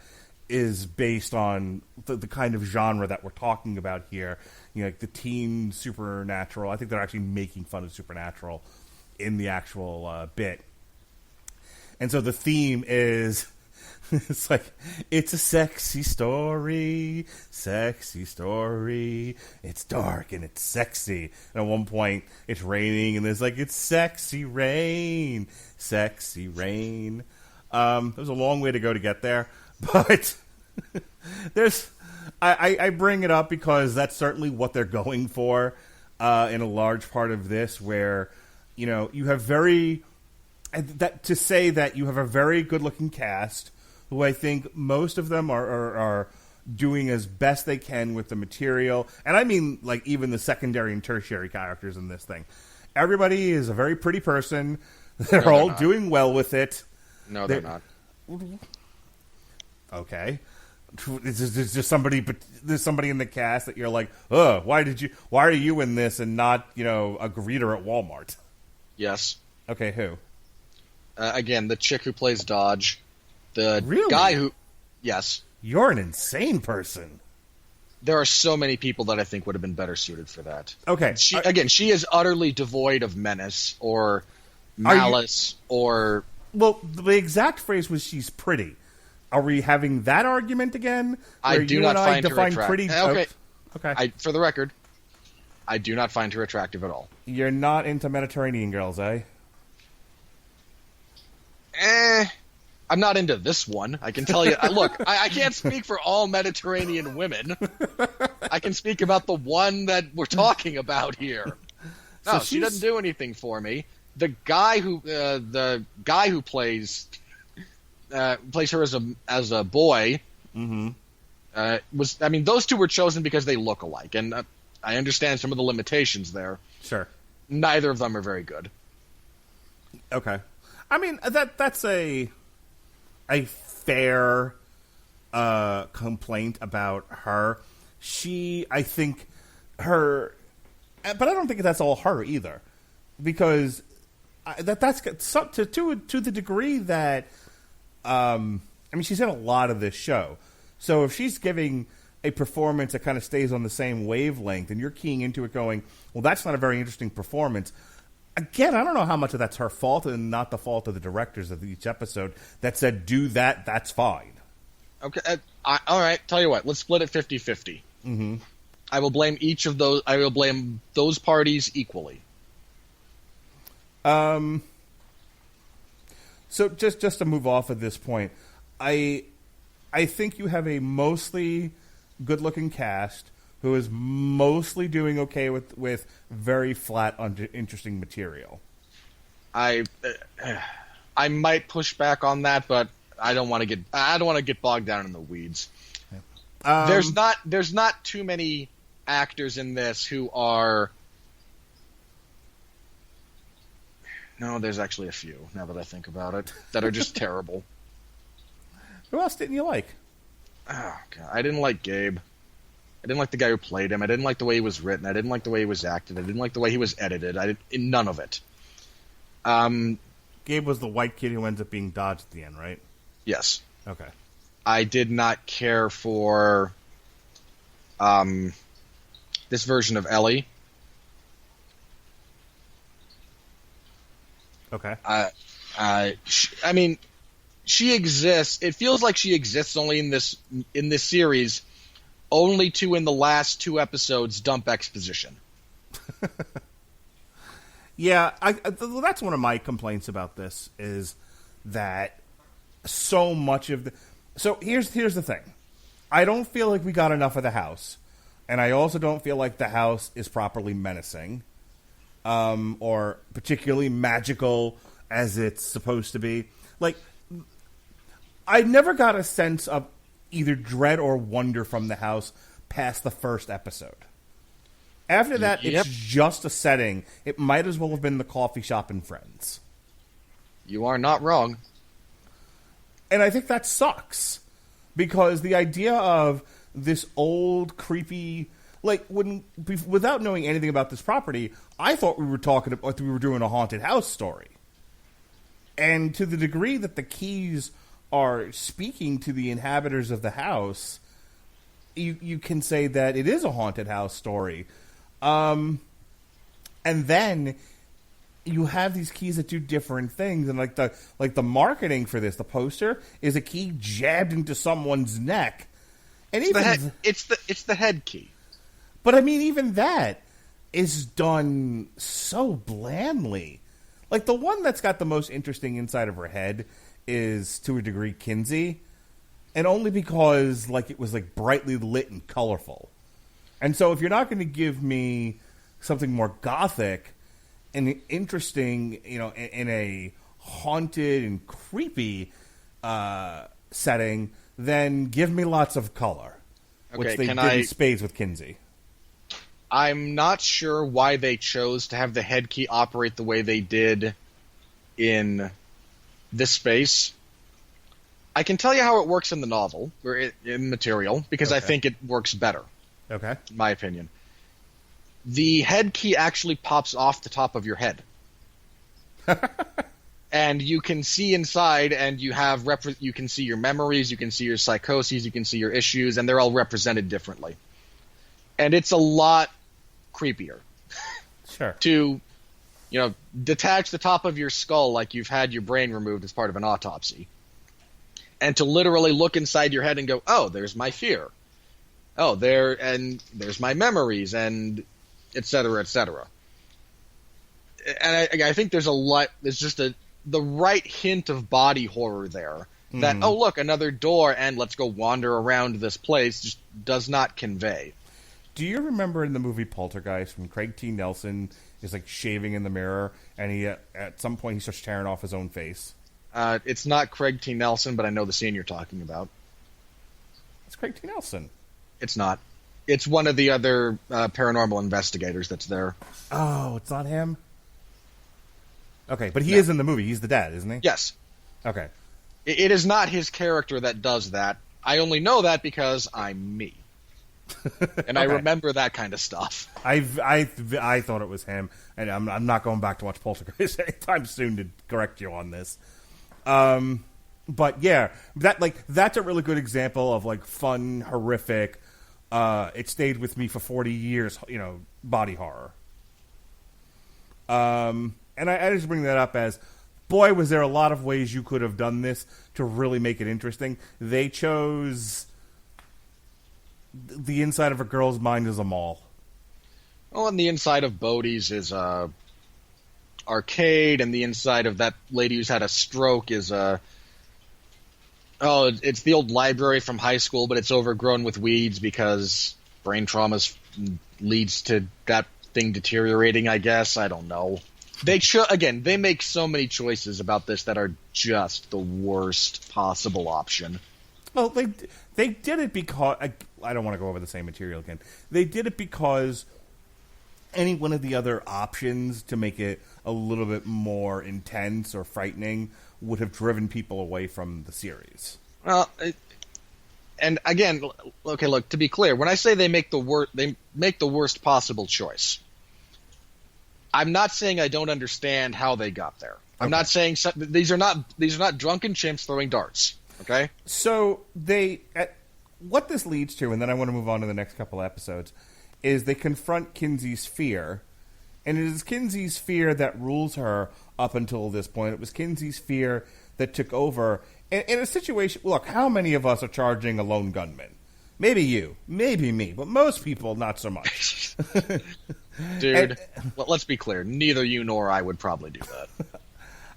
is based on the kind of genre that we're talking about here. You know, like the teen supernatural. I think they're actually making fun of supernatural in the actual bit. And so the theme is... It's like, it's a sexy story, it's dark and it's sexy. And at one point, it's raining, and there's like, it's sexy rain. There's a long way to go to get there, but I bring it up because that's certainly what they're going for in a large part of this, where, you know, you have to say that you have a very good-looking cast, who I think most of them are doing as best they can with the material. And I mean, like, even the secondary and tertiary characters in this thing. Everybody is a very pretty person. They're all doing well with it. No, they're not. Okay. There's somebody in the cast that you're like, ugh, why are you in this and not, you know, a greeter at Walmart? Yes. Okay, who? Again, the chick who plays Dodge. The Really? guy who... Yes. You're an insane person. There are so many people that I think would have been better suited for that. Okay. She is utterly devoid of menace or malice or... Well, the exact phrase was she's pretty. Are we having that argument again? I Where do you not and I find her define attractive. pretty. Okay. Okay. For the record, I do not find her attractive at all. You're not into Mediterranean girls, eh? I'm not into this one. I can tell you. Look, I can't speak for all Mediterranean women. I can speak about the one that we're talking about here. No, she doesn't do anything for me. The guy who plays her as a boy. Mm-hmm. Those two were chosen because they look alike, and I understand some of the limitations there. Sure. Neither of them are very good. Okay. I mean, that's a fair complaint about her. I think her, but I don't think that's all her either, because that's to the degree that she's in a lot of this show. So if she's giving a performance that kind of stays on the same wavelength, and you're keying into it, going, well, that's not a very interesting performance. Again, I don't know how much of that's her fault and not the fault of the directors of each episode that said, do that, that's fine. Okay, all right, tell you what, let's split it 50-50. Mm-hmm. I will blame those parties equally. So just to move off at this point, I think you have a mostly good-looking cast who is mostly doing okay with very flat, interesting material. I might push back on that, but I don't want to get bogged down in the weeds. There's not too many actors in this who are. No, there's actually a few. Now that I think about it, that are just terrible. Who else didn't you like? Oh God, I didn't like Gabe. I didn't like the guy who played him. I didn't like the way he was written. I didn't like the way he was acted. I didn't like the way he was edited. None of it. Gabe was the white kid who ends up being Dodge at the end, right? Yes. Okay. I did not care for this version of Ellie. Okay. I mean, she exists. It feels like she exists only in this series, only to in the last 2 episodes dump exposition. Yeah, that's one of my complaints about this is that so much of the. So here's the thing. I don't feel like we got enough of the house, and I also don't feel like the house is properly menacing, or particularly magical as it's supposed to be. Like, I never got a sense of either dread or wonder from the house past the first episode. After that, Yep. It's just a setting. It might as well have been the coffee shop in Friends. You are not wrong. And I think that sucks. Because the idea of this old, creepy... Like, without knowing anything about this property, I thought we were doing a haunted house story. And to the degree that the keys are speaking to the inhabitants of the house, you can say that it is a haunted house story. And then you have these keys that do different things, and like the marketing for this, the poster is a key jabbed into someone's neck, and It's the head key. But I mean, even that is done so blandly. Like the one that's got the most interesting inside of her head is, to a degree, Kinsey, and only because like it was like brightly lit and colorful. And so if you're not going to give me something more gothic and interesting, in a haunted and creepy setting, then give me lots of color, which they did in spades with Kinsey. I'm not sure why they chose to have the head key operate the way they did in this space. I can tell you how it works in the novel, or in material, because I think it works better. Okay. In my opinion. The head key actually pops off the top of your head. And you can see inside, and you have you can see your memories, you can see your psychoses, you can see your issues, and they're all represented differently. And it's a lot creepier. Sure. To, detach the top of your skull like you've had your brain removed as part of an autopsy. And to literally look inside your head and go, oh, there's my fear. Oh, there's my memories, and et cetera, et cetera. And I think there's just the right hint of body horror there. That, oh, look, another door, and let's go wander around this place, just does not convey. Do you remember in the movie Poltergeist when Craig T. Nelson is like shaving in the mirror, and he at some point he starts tearing off his own face? It's not Craig T. Nelson, but I know the scene you're talking about. It's Craig T. Nelson. It's not. It's one of the other paranormal investigators that's there. Oh, it's not him? Okay, but he is in the movie. He's the dad, isn't he? Yes. Okay. It is not his character that does that. I only know that because I'm me. And I remember that kind of stuff. I thought it was him, and I'm not going back to watch Poltergeist anytime soon to correct you on this. But yeah, that's a really good example of like fun, horrific. It stayed with me for 40 years, body horror. And I just bring that up as, boy, was there a lot of ways you could have done this to really make it interesting. They chose the inside of a girl's mind is a mall. Well, and the inside of Bodie's is a arcade, and the inside of that lady who's had a stroke is it's the old library from high school, but it's overgrown with weeds because brain trauma leads to that thing deteriorating, I guess. I don't know. They make so many choices about this that are just the worst possible option. Well, they did it because I don't want to go over the same material again. They did it because any one of the other options to make it a little bit more intense or frightening would have driven people away from the series. Well, and again, okay, look, to be clear, when I say they make the worst possible choice, I'm not saying I don't understand how they got there. I'm Okay. not saying these are not drunken chimps throwing darts. Okay. So what this leads to, and then I want to move on to the next couple episodes, is they confront Kinsey's fear, and it is Kinsey's fear that rules her up until this point. It was Kinsey's fear that took over. In a situation, look, how many of us are charging a lone gunman? Maybe you, maybe me, but most people not so much. Dude, well, let's be clear. Neither you nor I would probably do that.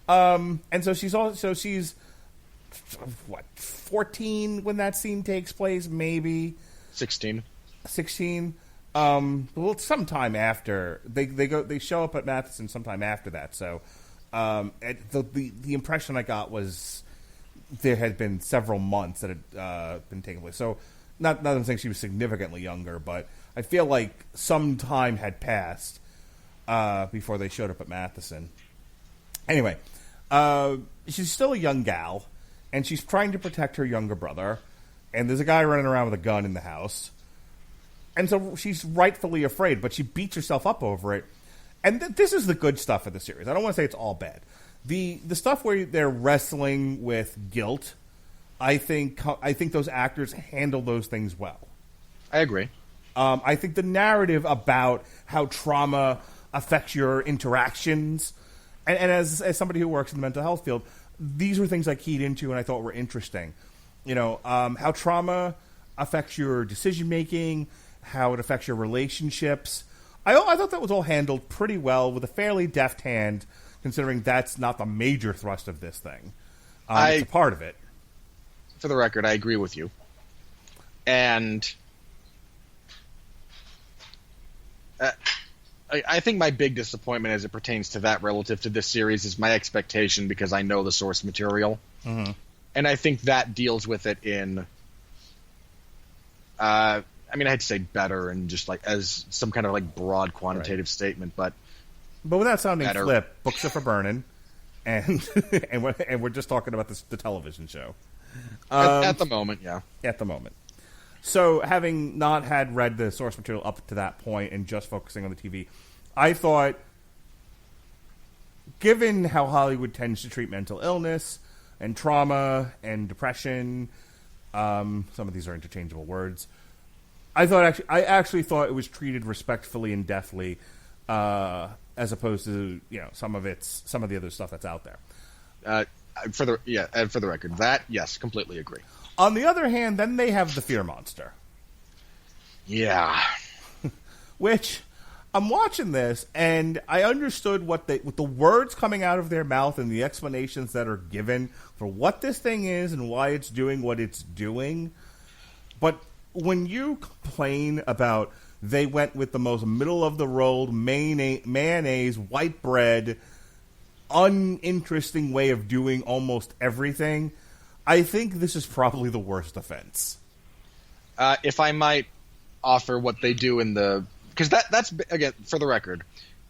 And so she's what, 14 when that scene takes place, maybe 16. 16. Well, sometime after they show up at Matheson sometime after that. So, the impression I got was there had been several months that had been taking place. So, not that I'm saying she was significantly younger, but I feel like some time had passed before they showed up at Matheson. Anyway, she's still a young gal, and she's trying to protect her younger brother. And there's a guy running around with a gun in the house. And so she's rightfully afraid, but she beats herself up over it. And this is the good stuff of the series. I don't want to say it's all bad. The stuff where they're wrestling with guilt, I think those actors handle those things well. I agree. I think the narrative about how trauma affects your interactions, and as somebody who works in the mental health field, these were things I keyed into and I thought were interesting. You know, how trauma affects your decision making, how it affects your relationships. I thought that was all handled pretty well with a fairly deft hand, considering that's not the major thrust of this thing. It's a part of it. For the record, I agree with you. And I think my big disappointment as it pertains to that relative to this series is my expectation, because I know the source material. Mm-hmm. And I think that deals with it in... I mean, I hate to say better and just like as some kind of like broad quantitative statement, but without sounding better. flip, books are for burning, and we're just talking about the television show. At the moment, yeah. At the moment. So, having not had read the source material up to that point and just focusing on the TV, I thought, given how Hollywood tends to treat mental illness and trauma and depression, some of these are interchangeable words. I actually thought it was treated respectfully and deftly, as opposed to some of the other stuff that's out there. For the record, that yes, completely agree. On the other hand, then they have the fear monster. Yeah, which I'm watching this and I understood with the words coming out of their mouth and the explanations that are given for what this thing is and why it's doing what it's doing, but when you complain about they went with the most middle-of-the-road mayonnaise, white bread, uninteresting way of doing almost everything, I think this is probably the worst offense. If I might offer what they do in the... Because that's, again, for the record,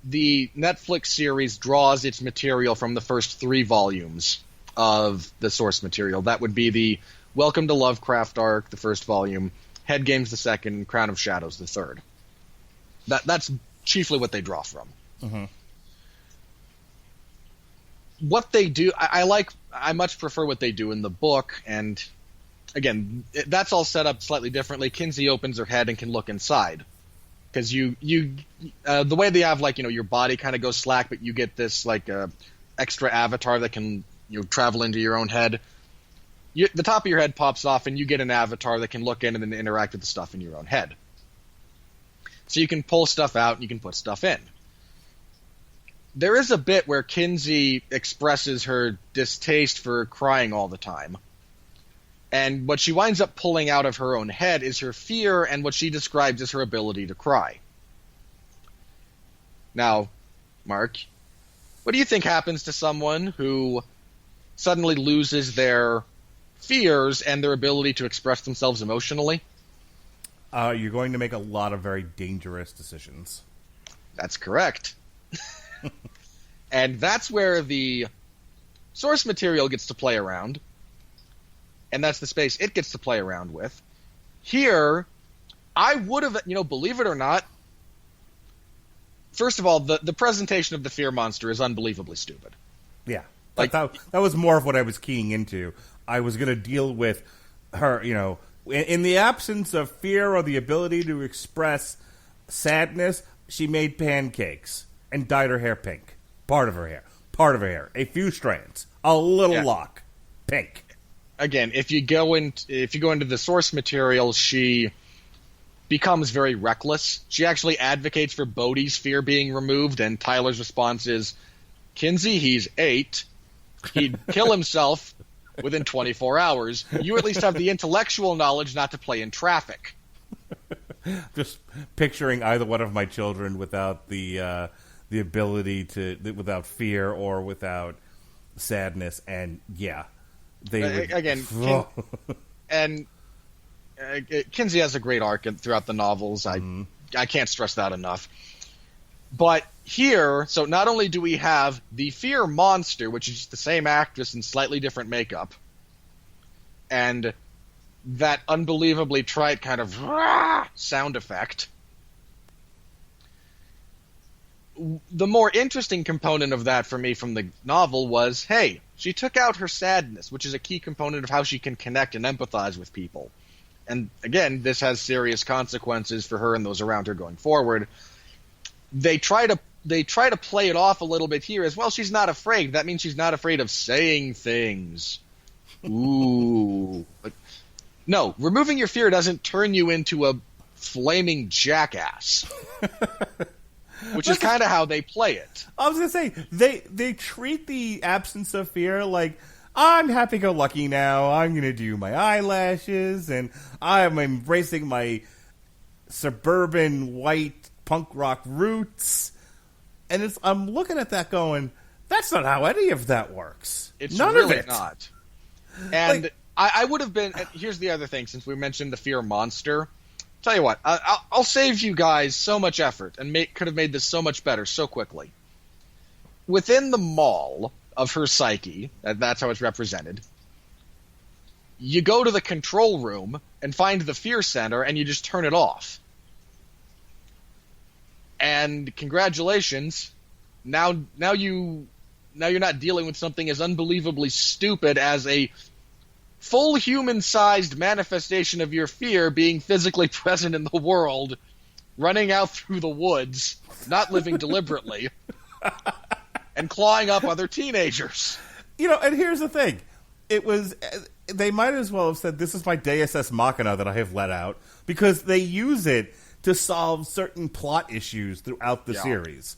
the Netflix series draws its material from the first 3 volumes of the source material. That would be the Welcome to Lovecraft arc, the first volume, Head Games the second, Crown of Shadows the third. That's chiefly what they draw from. Mm-hmm. What they do, I much prefer what they do in the book, and again, that's all set up slightly differently. Kinsey opens her head and can look inside, because the way they have your body kind of goes slack, but you get this extra avatar that can travel into your own head. The top of your head pops off, and you get an avatar that can look in and then interact with the stuff in your own head. So you can pull stuff out and you can put stuff in. There is a bit where Kinsey expresses her distaste for crying all the time. And what she winds up pulling out of her own head is her fear and what she describes as her ability to cry. Now, Mark, what do you think happens to someone who suddenly loses their fears and their ability to express themselves emotionally? You're going to make a lot of very dangerous decisions. That's correct. And that's where the source material gets to play around. And that's the space it gets to play around with. Here, I would have, believe it or not, first of all, the presentation of the fear monster is unbelievably stupid. Yeah. Like- that was more of what I was keying into. I was going to deal with her, in the absence of fear or the ability to express sadness, she made pancakes and dyed her hair pink. Part of her hair. A few strands. A little lock. Pink. Again, if you go into the source material, she becomes very reckless. She actually advocates for Bodhi's fear being removed, and Tyler's response is, Kinsey, he's 8. He'd kill himself within 24 hours. You at least have the intellectual knowledge not to play in traffic. Just picturing either one of my children without the ability to, without fear or without sadness, and they would, again. Kinsey has a great arc throughout the novels. I can't stress that enough. But here, so not only do we have the fear monster, which is just the same actress in slightly different makeup, and that unbelievably trite kind of sound effect. The more interesting component of that for me from the novel was, hey, she took out her sadness, which is a key component of how she can connect and empathize with people. And again, this has serious consequences for her and those around her going forward. They try to play it off a little bit here as well. She's not afraid. That means she's not afraid of saying things. Ooh. No, removing your fear doesn't turn you into a flaming jackass. Which is kind of how they play it. I was going to say, they treat the absence of fear like, I'm happy-go-lucky now, I'm going to do my eyelashes, and I'm embracing my suburban white punk rock roots. And I'm looking at that going, that's not how any of that works. It's None really of it. not. And Like, I would have been... Here's the other thing, since we mentioned the fear monster. Tell you what, I'll save you guys so much effort and could have made this so much better so quickly. Within the mall of her psyche, that's how it's represented, you go to the control room and find the fear center and you just turn it off. And congratulations, now you're not dealing with something as unbelievably stupid as a full human-sized manifestation of your fear being physically present in the world, running out through the woods, not living deliberately, and clawing up other teenagers. And here's the thing. They might as well have said, this is my Deus Ex Machina that I have let out, because they use it to solve certain plot issues throughout the series.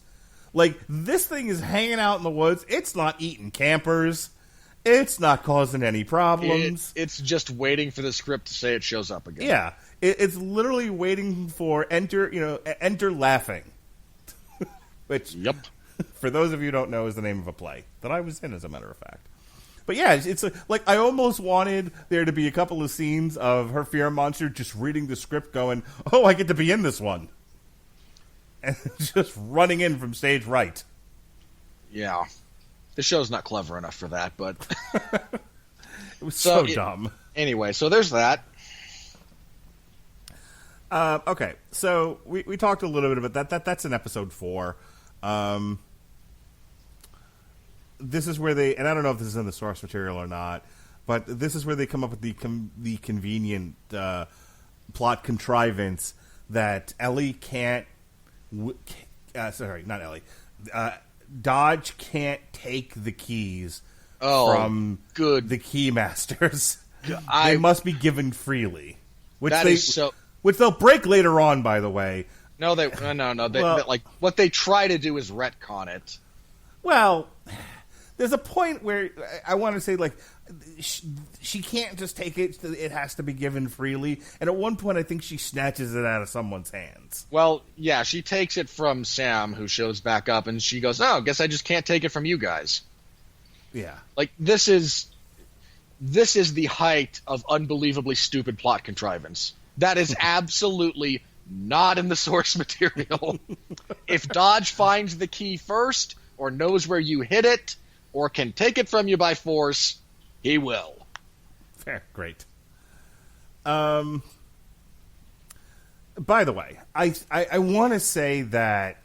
Like, this thing is hanging out in the woods. It's not eating campers. It's not causing any problems. It's just waiting for the script to say it shows up again. Yeah. It's literally waiting for enter laughing. Which, Yep. for those of you who don't know, is the name of a play that I was in, as a matter of fact. But yeah, it's like I almost wanted there to be a couple of scenes of her fear monster just reading the script going, oh, I get to be in this one. And just running in from stage right. Yeah. The show's not clever enough for that, but... It was so dumb. Anyway, so there's that. Okay, so we talked a little bit about that. That's in episode 4. This is where and I don't know if this is in the source material or not, but this is where they come up with the convenient plot contrivance that Ellie can't... sorry, not Ellie. Dodge can't take the keys from the key-masters. They must be given freely. Which they'll break later on, by the way. No. Like, what they try to do is retcon it. Well, there's a point where I want to say, like, she can't just take it. It has to be given freely. And at one point, I think she snatches it out of someone's hands. Well, yeah, she takes it from Sam, who shows back up, and she goes, "Oh, guess I just can't take it from you guys." Yeah. Like, this is the height of unbelievably stupid plot contrivance. That is absolutely not in the source material. If Dodge finds the key first, or knows where you hid it, or can take it from you by force, he will. Fair. Great. By the way, I want to say that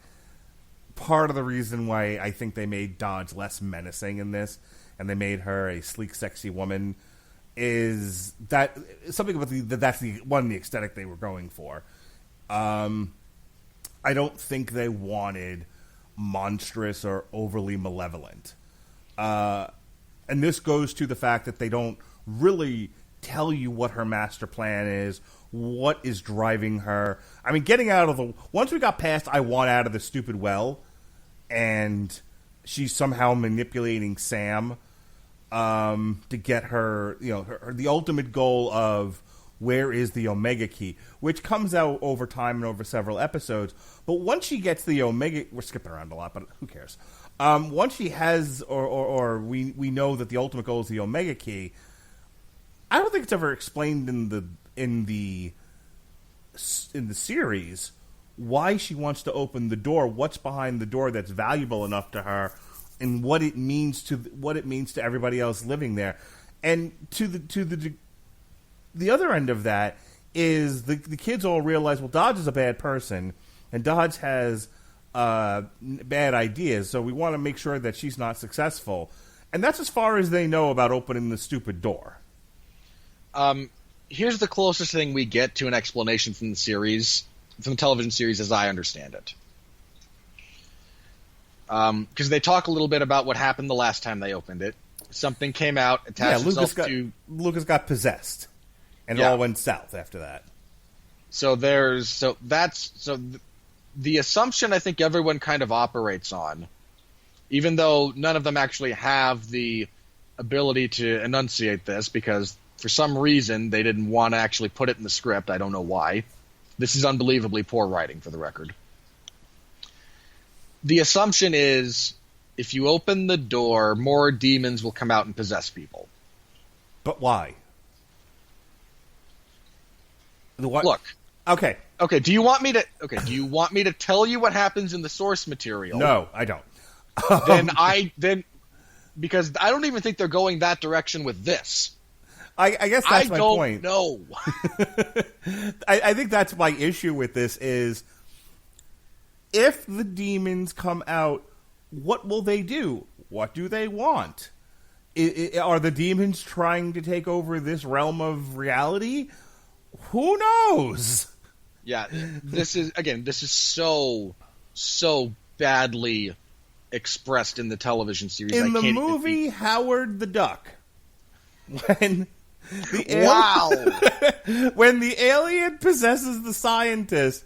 part of the reason why I think they made Dodge less menacing in this, and they made her a sleek, sexy woman, is that something about that's the aesthetic they were going for. I don't think they wanted monstrous or overly malevolent. And this goes to the fact that they don't really tell you what her master plan is, what is driving her. I mean, once we got past I want out of the stupid well, and she's somehow manipulating Sam to get her, the ultimate goal of where is the Omega Key, which comes out over time and over several episodes. But once she gets the Omega, we're skipping around a lot, but who cares? Once she has, or we know that the ultimate goal is the Omega Key, I don't think it's ever explained in the series why she wants to open the door, what's behind the door that's valuable enough to her, and what it means to everybody else living there. And to the other end of that is the kids all realize, well, Dodge is a bad person, and Dodge has bad ideas, so we want to make sure that she's not successful. And that's as far as they know about opening the stupid door. Here's the closest thing we get to an explanation from the television series, as I understand it. Because they talk a little bit about what happened the last time they opened it. Something came out, attached itself to... Lucas got possessed, and it all went south after that. The assumption I think everyone kind of operates on, even though none of them actually have the ability to enunciate this, because for some reason they didn't want to actually put it in the script. I don't know why. This is unbelievably poor writing, for the record. The assumption is, if you open the door, more demons will come out and possess people. But why? Look. Okay. Okay. Do you want me to tell you what happens in the source material? No, I don't. Because I don't even think they're going that direction with this. I guess that's my point. I don't know. I think that's my issue with this is, if the demons come out, what will they do? What do they want? Are the demons trying to take over this realm of reality? Who knows? Yeah, this is so badly expressed in the television series. In the movie Howard the Duck, when when the alien possesses the scientist,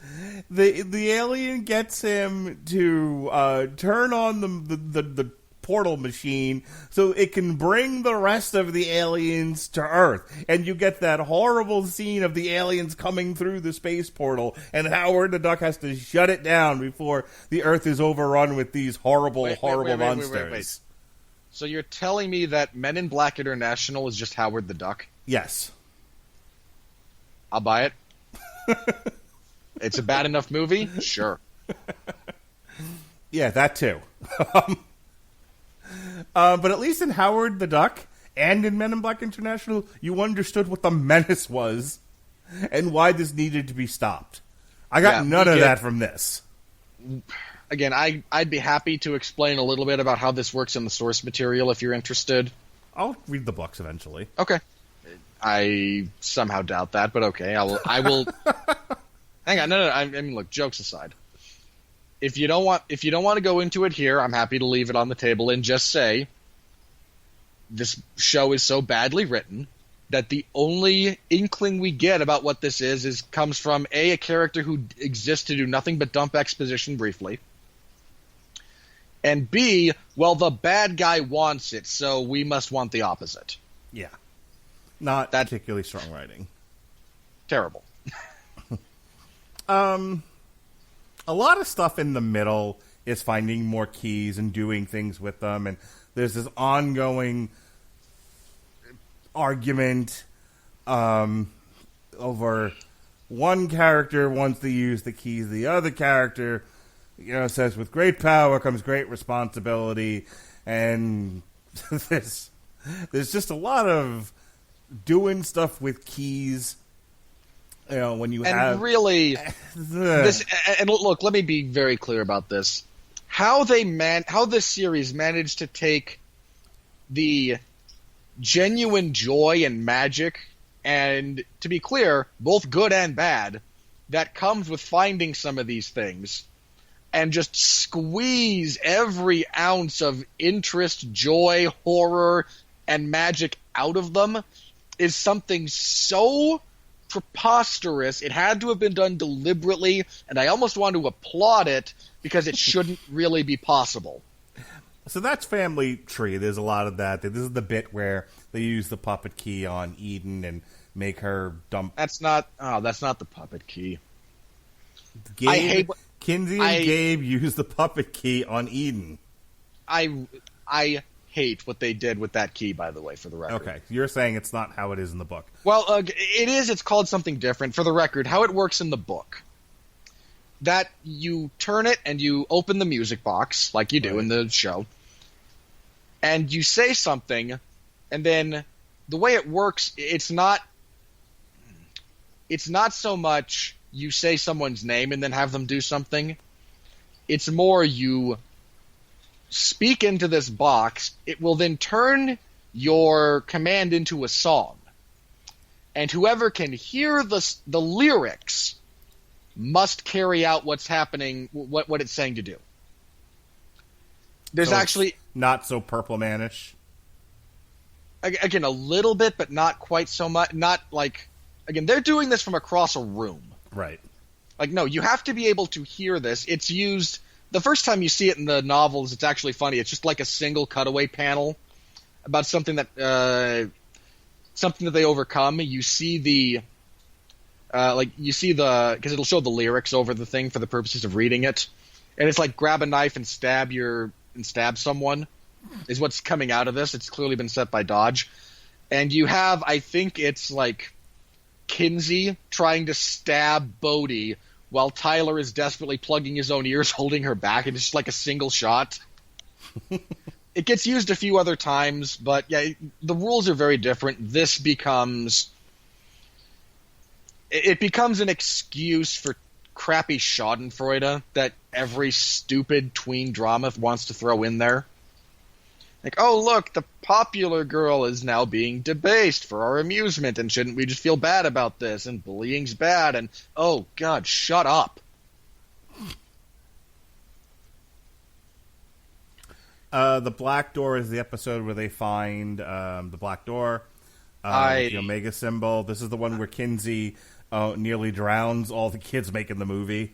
the alien gets him to turn on the portal machine so it can bring the rest of the aliens to Earth. And you get that horrible scene of the aliens coming through the space portal, and Howard the Duck has to shut it down before the Earth is overrun with these horrible monsters. Wait. So you're telling me that Men in Black International is just Howard the Duck? Yes. I'll buy it. It's a bad enough movie? Sure. Yeah, that too. But at least in Howard the Duck and in Men in Black International, you understood what the menace was and why this needed to be stopped. I got none of that from this. Again, I'd be happy to explain a little bit about how this works in the source material if you're interested. I'll read the books eventually. Okay. I somehow doubt that, but okay. I will. Hang on, no. I mean, look. Jokes aside, if you don't want to go into it here, I'm happy to leave it on the table and just say this show is so badly written that the only inkling we get about what this is comes from a character who exists to do nothing but dump exposition briefly, and B, well, the bad guy wants it, so we must want the opposite. Yeah. Not that particularly strong writing. Terrible. A lot of stuff in the middle is finding more keys and doing things with them, and there's this ongoing argument over one character wants to use the keys, the other character, says with great power comes great responsibility, and there's just a lot of doing stuff with keys, when you have... And really, this, and look, let me be very clear about this. how this series managed to take the genuine joy and magic, and to be clear, both good and bad, that comes with finding some of these things, and just squeeze every ounce of interest, joy, horror, and magic out of them is something so preposterous. It had to have been done deliberately, and I almost want to applaud it because it shouldn't really be possible. So that's Family Tree. There's a lot of that. This is the bit where they use the puppet key on Eden and make her dump. That's not the puppet key. Kinsey and Gabe use the puppet key on Eden. I hate what they did with that key, by the way, for the record. Okay, you're saying it's not how it is in the book. Well, it is. It's called something different. For the record, how it works in the book, that you turn it and you open the music box, like you do in the show, and you say something, and then the way it works, it's not so much you say someone's name and then have them do something. It's more you speak into this box. It will then turn your command into a song. And whoever can hear the lyrics must carry out what's happening, what it's saying to do. There's actually... not so Purple Man-ish? Again, a little bit, but not quite so much. Not like... Again, they're doing this from across a room. Right. Like, no, you have to be able to hear this. It's used... The first time you see it in the novels, it's actually funny. It's just like a single cutaway panel about something that they overcome. You see because it'll show the lyrics over the thing for the purposes of reading it, and it's like grab a knife and stab someone is what's coming out of this. It's clearly been set by Dodge, and you have, I think it's like Kinsey trying to stab Bodhi while Tyler is desperately plugging his own ears, holding her back, and it's just like a single shot. It gets used a few other times, but yeah, the rules are very different. This becomes an excuse for crappy schadenfreude that every stupid tween drama wants to throw in there. Like, oh, look, the popular girl is now being debased for our amusement, and shouldn't we just feel bad about this? And bullying's bad, and, oh, God, shut up. The Black Door is the episode where they find the Black Door, the Omega symbol. This is the one where Kinsey nearly drowns all the kids making the movie.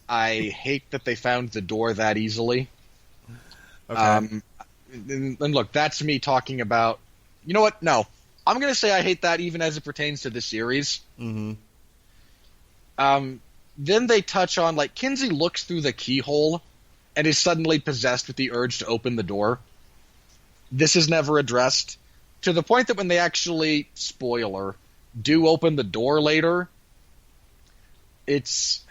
I hate that they found the door that easily. Okay. And look, that's me talking about... You know what? No. I'm going to say I hate that even as it pertains to the series. Mm-hmm. Then they touch on, like, Kinsey looks through the keyhole and is suddenly possessed with the urge to open the door. This is never addressed. To the point that when they actually, spoiler, do open the door later, it's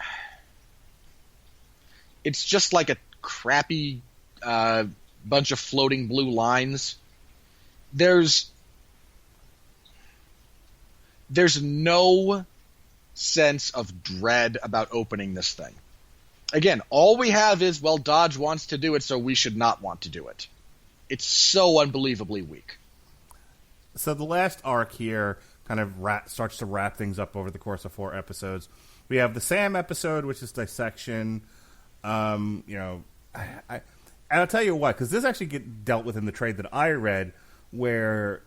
just like a crappy... bunch of floating blue lines. There's no sense of dread about opening this thing. Again, all we have is, well, Dodge wants to do it, so we should not want to do it. It's so unbelievably weak. So the last arc here kind of starts to wrap things up over the course of 4 episodes. We have the Sam episode, which is dissection. And I'll tell you what, because this actually get dealt with in the trade that I read, where,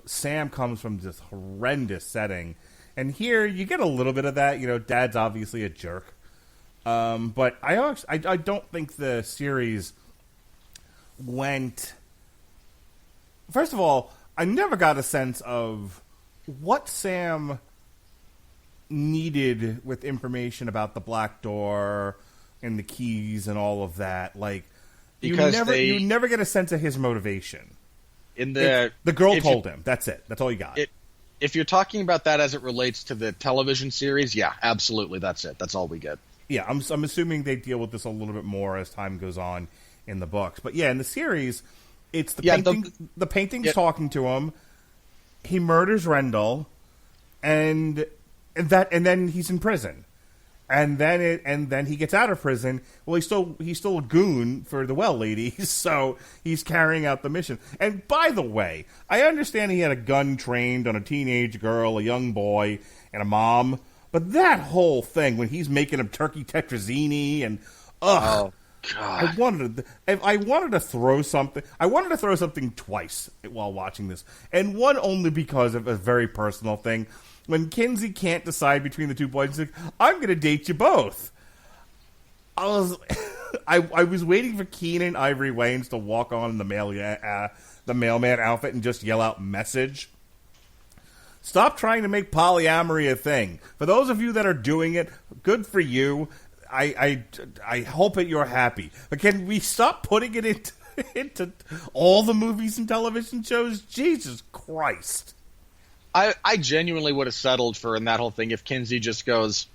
Sam comes from this horrendous setting. And here, you get a little bit of that. Dad's obviously a jerk. But I don't think the series went... First of all, I never got a sense of what Sam needed with information about the Black Door and the keys and all of that. Like... Because you never get a sense of his motivation. The girl told him. That's it. That's all you got. If you're talking about that as it relates to the television series, yeah, absolutely, that's it. That's all we get. Yeah, I'm assuming they deal with this a little bit more as time goes on in the books. But yeah, in the series, it's the painting's talking to him. He murders Rendell, and then he's in prison. And then he gets out of prison. Well, he's still a goon for the well ladies, so he's carrying out the mission. And by the way, I understand he had a gun trained on a teenage girl, a young boy, and a mom. But that whole thing when he's making him turkey tetrazzini and God, I wanted to throw something. I wanted to throw something twice while watching this, and one only because of a very personal thing. When Kinsey can't decide between the two boys, he's like, "I'm going to date you both." I was waiting for Keenan Ivory Wayans to walk on in the mailman outfit and just yell out "message." Stop trying to make polyamory a thing. For those of you that are doing it, good for you. I hope that you're happy. But can we stop putting it into all the movies and television shows? Jesus Christ. I genuinely would have settled for in that whole thing if Kinsey just goes,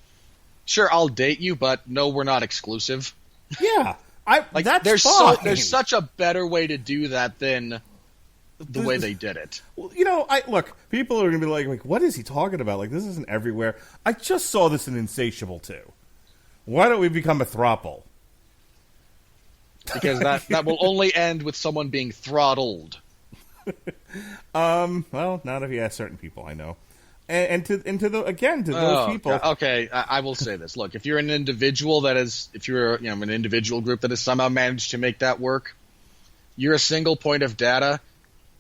"Sure, I'll date you, but no, we're not exclusive." Yeah, that's there's fine. there's such a better way to do that than the way they did it. Well, look, people are gonna be like, what is he talking about? Like, this isn't everywhere. I just saw this in Insatiable too. Why don't we become a throuple? Because that will only end with someone being throttled. Well, not if you ask certain people I know, and to those people. God. Okay, I will say this. Look, if you're an individual if you're an individual group that has somehow managed to make that work, you're a single point of data.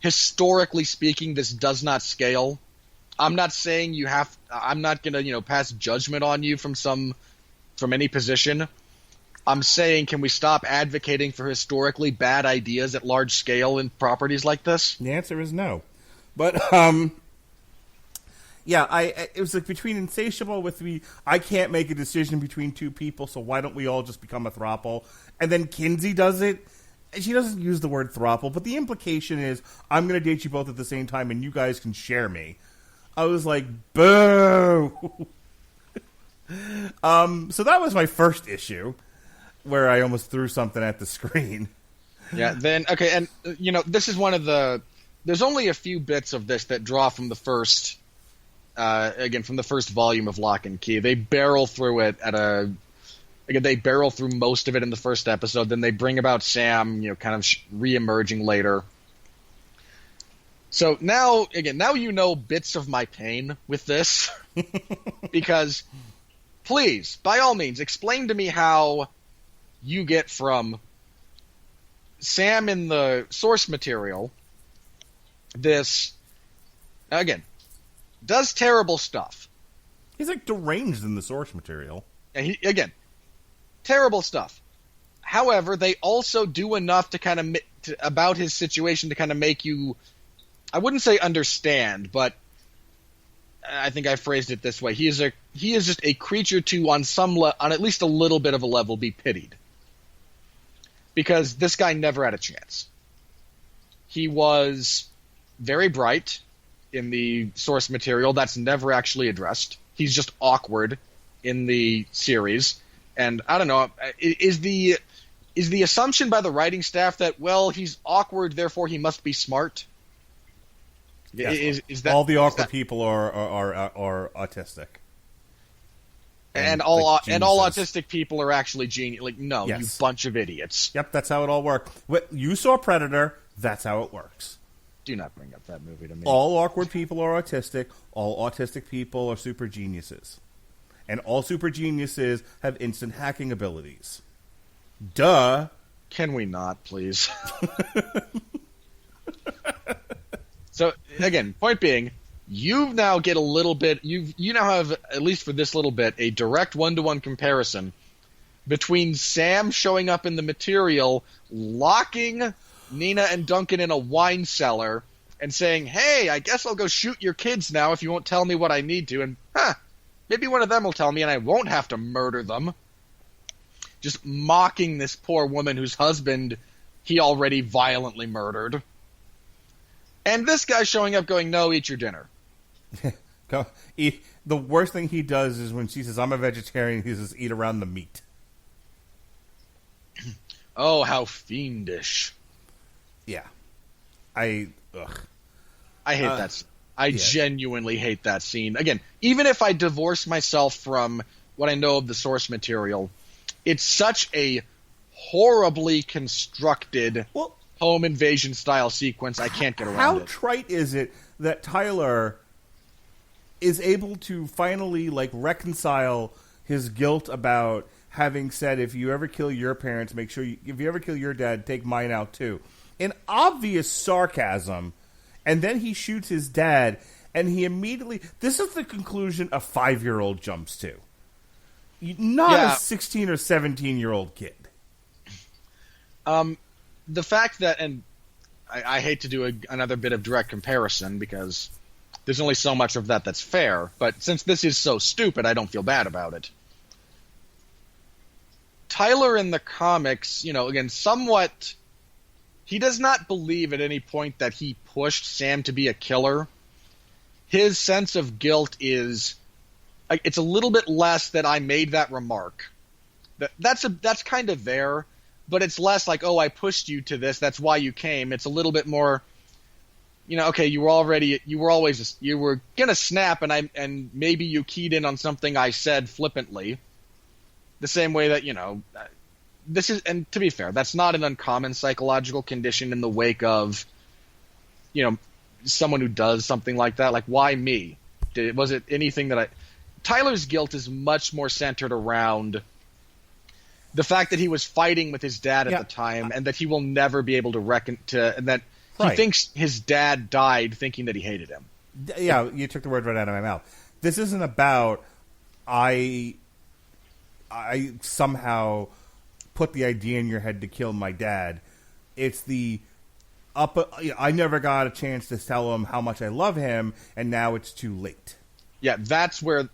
Historically speaking, this does not scale. I'm not saying I'm not gonna pass judgment on you from any position. I'm saying, can we stop advocating for historically bad ideas at large scale in properties like this? The answer is no. But, yeah, it was like between Insatiable with I can't make a decision between two people, so why don't we all just become a throuple? And then Kinsey does it. And she doesn't use the word throuple, but the implication is, I'm going to date you both at the same time and you guys can share me. I was like, boo! So that was my first issue, where I almost threw something at the screen. Yeah, okay, and, this is one of there's only a few bits of this that draw from the first, from the first volume of Locke Key. They barrel through it they barrel through most of it in the first episode, then they bring about Sam, kind of re-emerging later. So now bits of my pain with this, because please, by all means, explain to me how you get from Sam in the source material, this, again, does terrible stuff. He's like deranged in the source material. And terrible stuff. However, they also do enough to kind of about his situation to kind of make you, I wouldn't say understand, but I think I phrased it this way. He is just a creature to, on at least a little bit of a level, be pitied. Because this guy never had a chance. He was very bright in the source material. That's never actually addressed. He's just awkward in the series. And I don't know, is the assumption by the writing staff that, well, he's awkward, therefore he must be smart? Yes, is that all the awkward people are autistic? And all autistic people are actually genius. Like, no, yes. You bunch of idiots. Yep, that's how it all works. You saw Predator. That's how it works. Do not bring up that movie to me. All awkward people are autistic. All autistic people are super geniuses. And all super geniuses have instant hacking abilities. Duh. Can we not, please? So, again, point being, you now get a little bit, you now have, at least for this little bit, a direct one-to-one comparison between Sam showing up in the material, locking Nina and Duncan in a wine cellar, and saying, hey, I guess I'll go shoot your kids now if you won't tell me what I need to, and, maybe one of them will tell me and I won't have to murder them. Just mocking this poor woman whose husband he already violently murdered. And this guy showing up going, no, eat your dinner. Go eat. The worst thing he does is when she says, I'm a vegetarian, he says, eat around the meat. Oh, how fiendish. Yeah. I hate that. I genuinely hate that scene. Again, even if I divorce myself from what I know of the source material, it's such a horribly constructed home invasion style sequence. I can't get around How it. trite is it that Tyler is able to finally reconcile his guilt about having said, if you ever kill your parents, make sure if you ever kill your dad, take mine out too. In obvious sarcasm, and then he shoots his dad, and he immediately... This is the conclusion a 5-year-old jumps to. Not a 16 or 17-year-old kid. The fact that, and I hate to do another bit of direct comparison because there's only so much of that's fair, but since this is so stupid, I don't feel bad about it. Tyler in the comics, again, somewhat... He does not believe at any point that he pushed Sam to be a killer. His sense of guilt is... It's a little bit less that I made that remark. That's kind of there, but it's less like, oh, I pushed you to this, that's why you came. It's a little bit more, okay, you were gonna snap, and maybe you keyed in on something I said flippantly. The same way that, this is, and to be fair, that's not an uncommon psychological condition in the wake of, someone who does something like that. Like, why me? Was it anything that Tyler's guilt is much more centered around the fact that he was fighting with his dad at the time, and that he will never be able to and that he thinks his dad died thinking that he hated him. Yeah, you took the word right out of my mouth. This isn't about I somehow put the idea in your head to kill my dad. It's I never got a chance to tell him how much I love him, and now it's too late. Yeah, that's where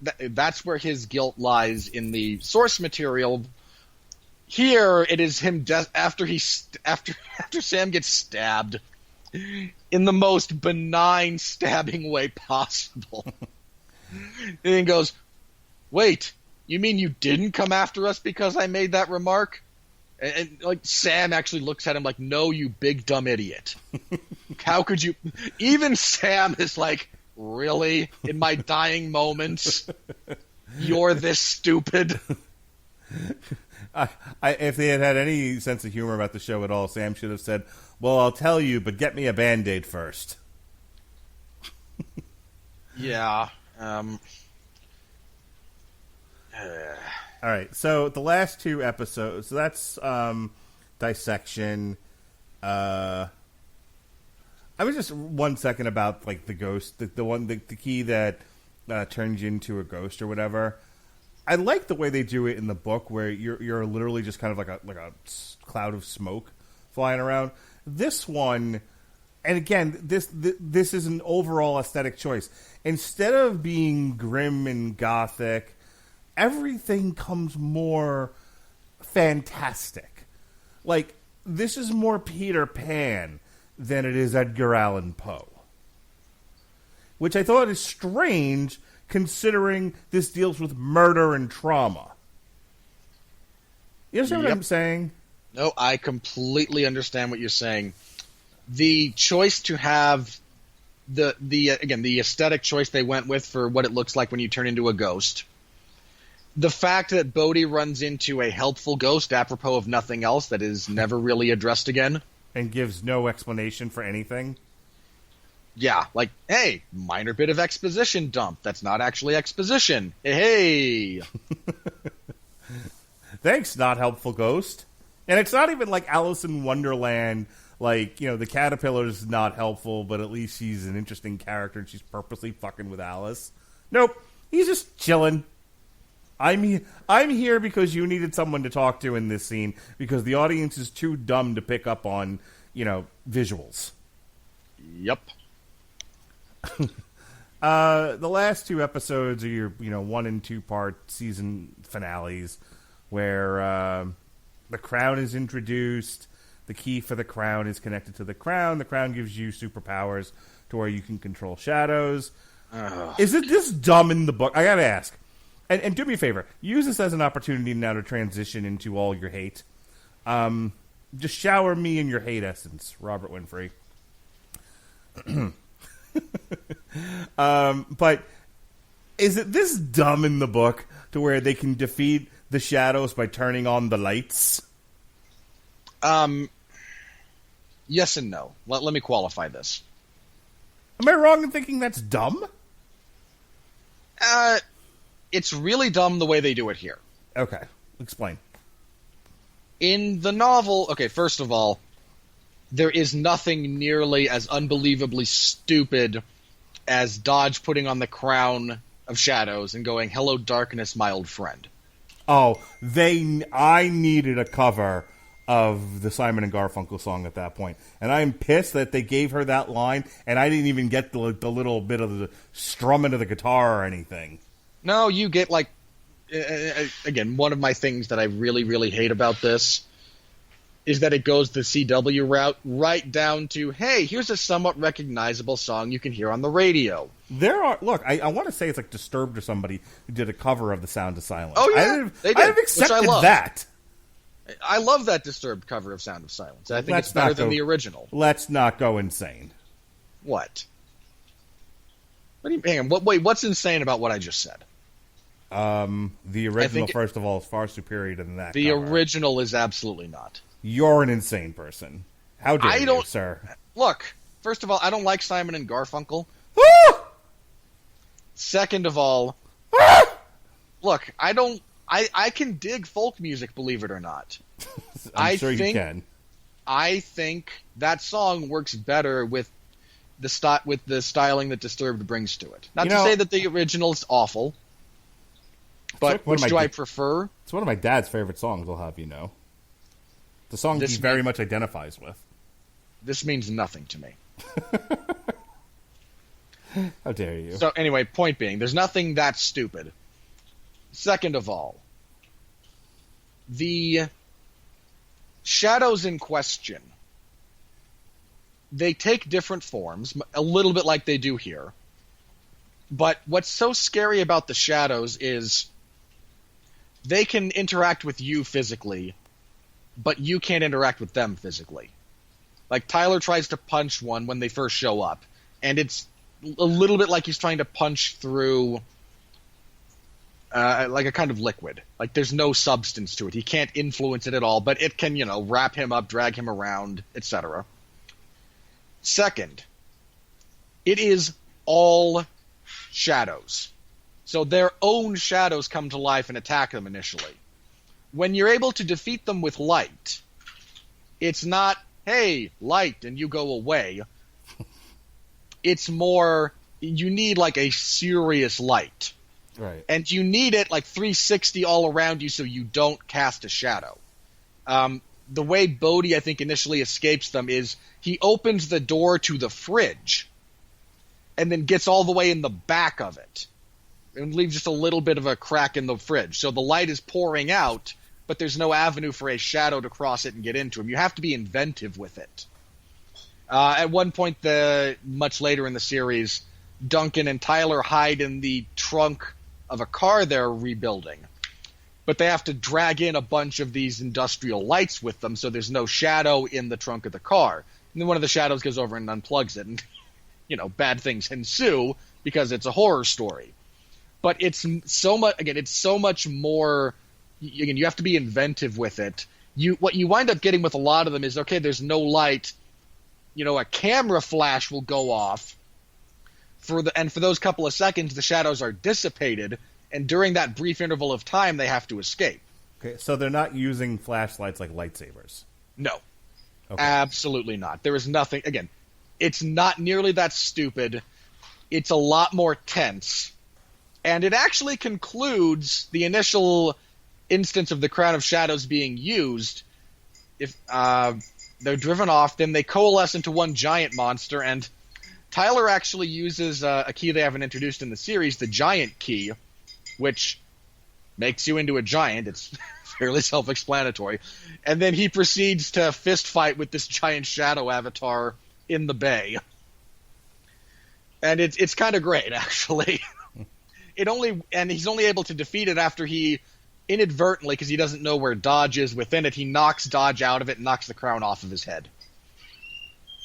his guilt lies in the source material. Here, it is him after Sam gets stabbed in the most benign stabbing way possible. And then goes, "Wait, you mean you didn't come after us because I made that remark?" And Sam actually looks at him like, "No, you big dumb idiot. How could you?" Even Sam is like, "Really? In my dying moments, you're this stupid?" If they had any sense of humor about the show at all, Sam should have said, "Well, I'll tell you, but get me a Band-Aid first." Yeah. All right, so the last 2 episodes, so that's Dissection. I was just 1 second about the ghost, the key that turns you into a ghost or whatever. I like the way they do it in the book, where you're literally just kind of like a cloud of smoke flying around. This one, and again, this is an overall aesthetic choice. Instead of being grim and gothic, everything comes more fantastic. This is more Peter Pan than it is Edgar Allan Poe, which I thought is strange, considering this deals with murder and trauma. You understand what I'm saying? No, I completely understand what you're saying. The choice to have the aesthetic choice they went with for what it looks like when you turn into a ghost. The fact that Bodhi runs into a helpful ghost apropos of nothing else that is never really addressed again. And gives no explanation for anything. Yeah, hey, minor bit of exposition dump. That's not actually exposition. Hey! Thanks, not helpful ghost. And it's not even like Alice in Wonderland, the caterpillar's not helpful, but at least she's an interesting character and she's purposely fucking with Alice. Nope, he's just chilling. I'm here because you needed someone to talk to in this scene, because the audience is too dumb to pick up on, visuals. Yep. The last 2 episodes are your 1 and 2 part season finales, where the crown is introduced. The key for the crown is connected to the crown. The crown gives you superpowers to where you can control shadows. Is it this dumb in the book? I gotta ask. And do me a favor. Use this as an opportunity now to transition into all your hate. Just shower me in your hate essence, Robert Winfree. But is it this dumb in the book to where they can defeat the shadows by turning on the lights? Yes and no. Let me qualify this. Am I wrong in thinking that's dumb? It's really dumb the way they do it here. Okay, explain. In the novel, okay, first of all, there is nothing nearly as unbelievably stupid as Dodge putting on the crown of shadows and going, "Hello, darkness, my old friend." Oh, I needed a cover of the Simon and Garfunkel song at that point, and I'm pissed that they gave her that line, and I didn't even get the little bit of the strumming of the guitar or anything. No, you get, like, again, one of my things that I really, really hate about this is that it goes the CW route right down to, hey, here's a somewhat recognizable song you can hear on the radio. I want to say it's like Disturbed or somebody who did a cover of The Sound of Silence. Oh, yeah, they did, I've accepted which I love. that. I love that Disturbed cover of Sound of Silence. I think it's better than the original. Let's not go insane. What? Hang on, what's insane about what I just said? The original, first of all, is far superior than that. The cover. original is absolutely not. You're an insane person. How dare you, sir? Look, first of all, I don't like Simon and Garfunkel. Second of all, look, I can dig folk music, believe it or not. I'm sure you can. I think that song works better with the styling that Disturbed brings to it. Not to say that the original is awful, but which do I prefer? It's one of my dad's favorite songs, I'll have you know. The song he very much identifies with. This means nothing to me. How dare you? So anyway, point being, there's nothing that stupid. Second of all, the shadows in question, they take different forms, a little bit like they do here. But what's so scary about the shadows is they can interact with you physically, but you can't interact with them physically. Like, Tyler tries to punch one when they first show up, and it's a little bit like he's trying to punch through like a kind of liquid. Like, there's no substance to it. He can't influence it at all, but it can, wrap him up, drag him around, etc. Second, it is all shadows. So their own shadows come to life and attack them initially. When you're able to defeat them with light, it's not, hey, light, and you go away. It's more, you need like a serious light. Right. And you need it like 360 all around you so you don't cast a shadow. The way Bodhi, I think, initially escapes them is he opens the door to the fridge and then gets all the way in the back of it and leaves just a little bit of a crack in the fridge. So the light is pouring out, but there's no avenue for a shadow to cross it and get into him. You have to be inventive with it. At one point, much later in the series, Duncan and Tyler hide in the trunk of a car they're rebuilding. But they have to drag in a bunch of these industrial lights with them, so there's no shadow in the trunk of the car. And then one of the shadows goes over and unplugs it, and bad things ensue because it's a horror story. But it's so much more. Again, you have to be inventive with it. What you wind up getting with a lot of them is, okay, there's no light. A camera flash will go off. For those couple of seconds, the shadows are dissipated, and during that brief interval of time, they have to escape. Okay, so they're not using flashlights like lightsabers. No, okay. Absolutely not. There is nothing. Again, it's not nearly that stupid. It's a lot more tense, and it actually concludes the initial instance of the Crown of Shadows being used. If they're driven off, then they coalesce into one giant monster, and Tyler actually uses a key they haven't introduced in the series, the Giant Key, which makes you into a giant. It's fairly self-explanatory. And then he proceeds to fist fight with this giant shadow avatar in the bay. And it's kind of great, actually. He's only able to defeat it after he inadvertently, because he doesn't know where Dodge is within it, he knocks Dodge out of it and knocks the crown off of his head.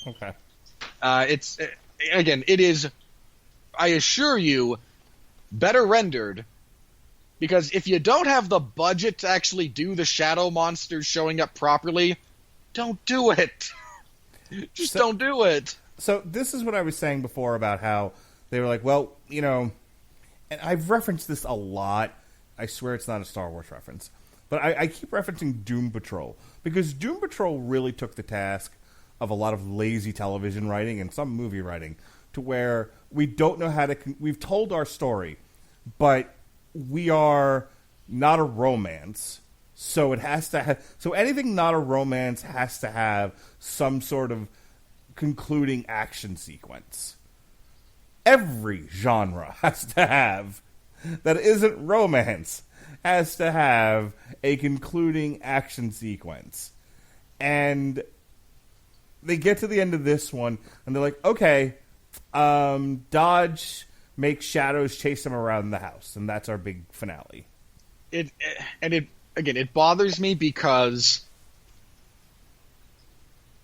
Okay. It is, I assure you, better rendered Because if you don't have the budget to actually do the shadow monsters showing up properly, don't do it. Just don't do it. So this is what I was saying before about how they were like, well, and I've referenced this a lot. I swear it's not a Star Wars reference. But I keep referencing Doom Patrol. Because Doom Patrol really took the task of a lot of lazy television writing and some movie writing to where we don't know how to... We've told our story, but we are not a romance. So it has to have... So anything not a romance has to have some sort of concluding action sequence. Every genre has to have, that isn't romance, has to have a concluding action sequence. And they get to the end of this one, and they're like, okay, Dodge makes shadows chase him around the house, and that's our big finale. It bothers me because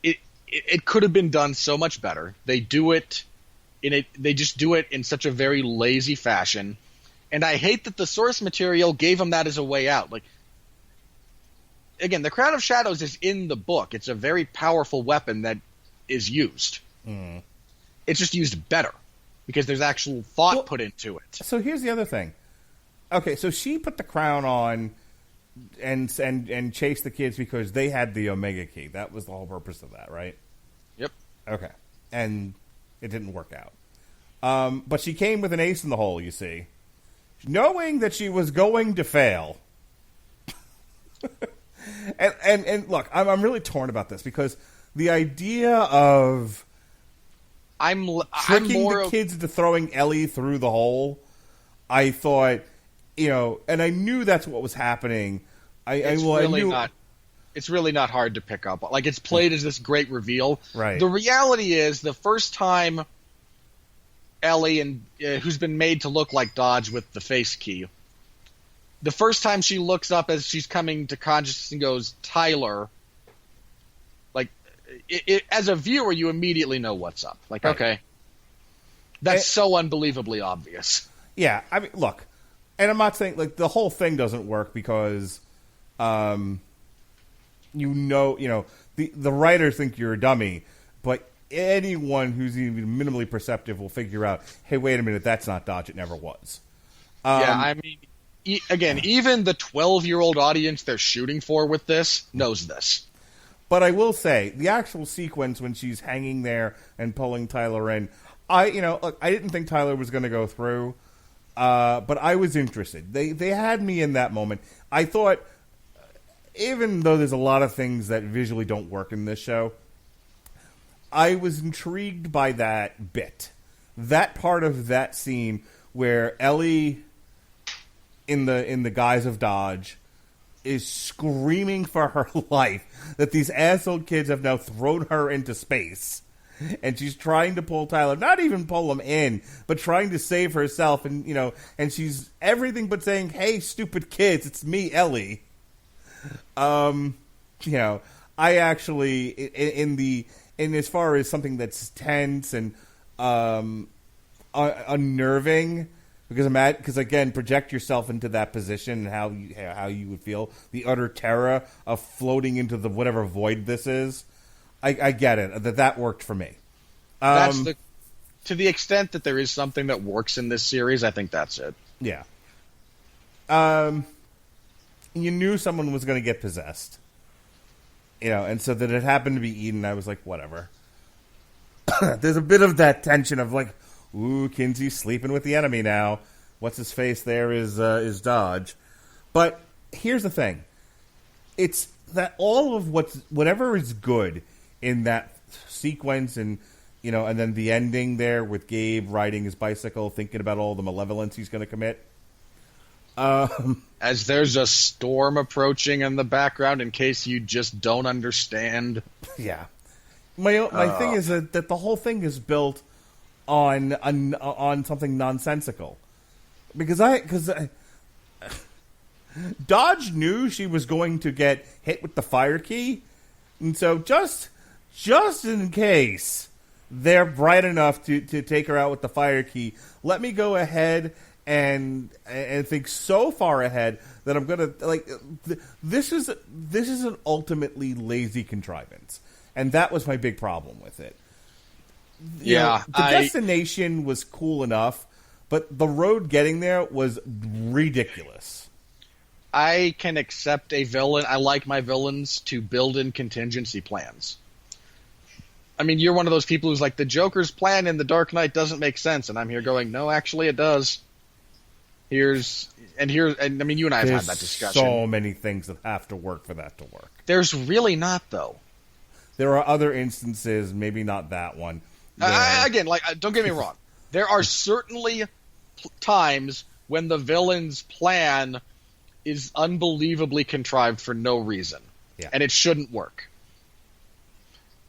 it could have been done so much better. They just do it in such a very lazy fashion, and I hate that the source material gave them that as a way out. Like, again, the Crown of Shadows is in the book. It's a very powerful weapon that is used. Mm. It's just used better because there's actual thought put into it. So here's the other thing. Okay, so she put the crown on and chased the kids because they had the Omega Key. That was the whole purpose of that, right? Yep. Okay. And it didn't work out. But she came with an ace in the hole, you see. Knowing that she was going to fail. and look, I'm really torn about this because the idea of tricking the kids into throwing Ellie through the hole, I thought, and I knew that's what was happening. It's really not hard to pick up. Like, it's played as this great reveal. Right. The reality is, the first time Ellie, who's been made to look like Dodge with the face key, the first time she looks up as she's coming to consciousness and goes, Tyler, like, as a viewer, you immediately know what's up. Like, right. Okay. That's so unbelievably obvious. Yeah, I mean, look, and I'm not saying, like, the whole thing doesn't work because, the writers think you're a dummy, but anyone who's even minimally perceptive will figure out, hey, wait a minute, that's not Dodge, it never was. Yeah, I mean, again, even the 12-year-old audience they're shooting for with this knows this. But I will say, the actual sequence when she's hanging there and pulling Tyler in, I didn't think Tyler was going to go through, but I was interested. They had me in that moment. I thought, even though there's a lot of things that visually don't work in this show, I was intrigued by that bit. That part of that scene where Ellie, in the guise of Dodge, is screaming for her life that these asshole kids have now thrown her into space. And she's trying to pull Tyler, not even pull him in, but trying to save herself. And, and she's everything but saying, hey, stupid kids, it's me, Ellie. I actually, in as far as something that's tense and unnerving, because again, project yourself into that position and how you would feel, the utter terror of floating into the whatever void this is. I get it. That worked for me. To the extent that there is something that works in this series, I think that's it. Yeah. You knew someone was going to get possessed. And so that it happened to be Eden, I was like, whatever. There's a bit of that tension of like, ooh, Kinsey's sleeping with the enemy now. What's his face there is Dodge. But here's the thing. It's that all of whatever is good in that sequence and then the ending there with Gabe riding his bicycle, thinking about all the malevolence he's going to commit. As there's a storm approaching in the background, in case you just don't understand. Yeah, my thing is that the whole thing is built on something nonsensical, because Dodge knew she was going to get hit with the fire key, and so just in case they're bright enough to take her out with the fire key, let me go ahead and think so far ahead that I'm gonna this is an ultimately lazy contrivance, and that was my big problem with it. The destination was cool enough, but the road getting there was ridiculous. I can accept a villain. I like my villains to build in contingency plans. I mean, you're one of those people who's like, the Joker's plan in The Dark Knight doesn't make sense, and I'm here going, no, actually it does. And I mean, you and I have had that discussion. So many things that have to work for that to work. There's really not, though. There are other instances, maybe not that one. Again, don't get me wrong. There are certainly times when the villain's plan is unbelievably contrived for no reason, and it shouldn't work.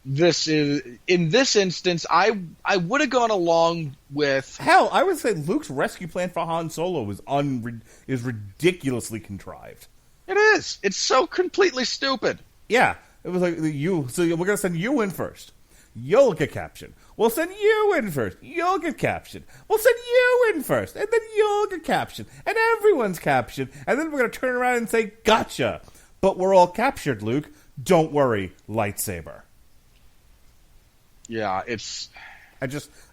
In this instance, I would have gone along with... Hell, I would say Luke's rescue plan for Han Solo is ridiculously contrived. It is. It's so completely stupid. Yeah. It was like, so we're going to send you in first. You'll get captured. We'll send you in first. You'll get captured. We'll send you in first. And then you'll get captured. And everyone's captured. And then we're going to turn around and say, gotcha. But we're all captured, Luke. Don't worry, lightsaber. Yeah,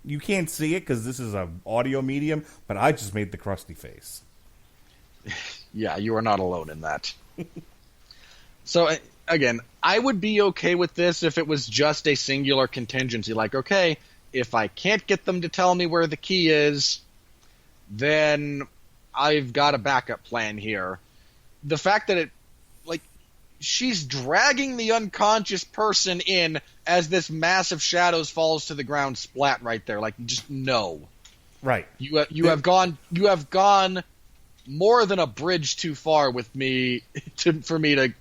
you can't see it because this is an audio medium, but I just made the crusty face. Yeah, you are not alone in that. So, again, I would be okay with this if it was just a singular contingency. Like, okay, if I can't get them to tell me where the key is, then I've got a backup plan here. The fact that she's dragging the unconscious person in as this mass of shadows falls to the ground, splat right there. Like, just no. Right. You have gone more than a bridge too far with me for me to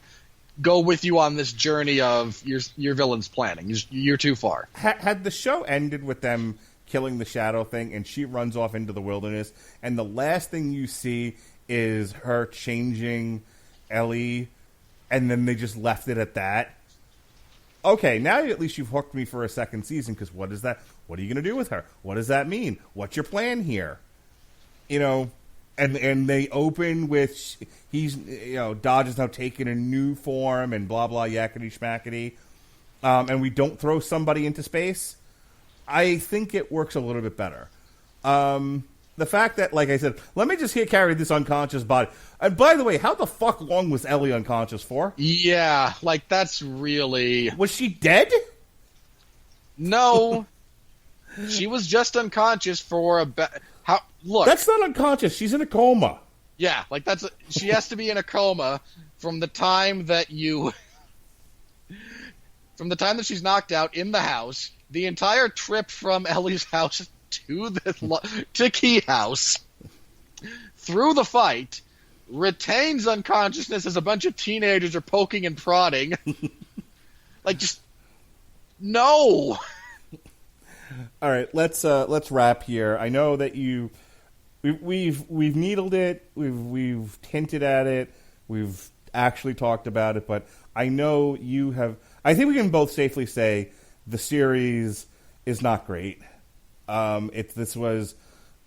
go with you on this journey of your villain's planning. You're too far. Had the show ended with them killing the shadow thing and she runs off into the wilderness and the last thing you see is her changing Ellie and then they just left it at that. Okay, now at least you've hooked me for a second season, because what is that? What are you going to do with her? What does that mean? What's your plan here? And they open with Dodge is now taking a new form and blah blah yakety schmackety, and we don't throw somebody into space. I think it works a little bit better. The fact that, like I said, let me just carry this unconscious body. And by the way, how the fuck long was Ellie unconscious for? Yeah, that's really... Was she dead? No. She was just unconscious for Look. That's not unconscious. She's in a coma. Yeah, she has to be in a coma from the time that she's knocked out in the house, the entire trip from Ellie's house to Key House, through the fight, retains unconsciousness as a bunch of teenagers are poking and prodding. No. All right, let's wrap here. I know that we've needled it, we've hinted at it, we've actually talked about it, but I know you have. I think we can both safely say the series is not great. This was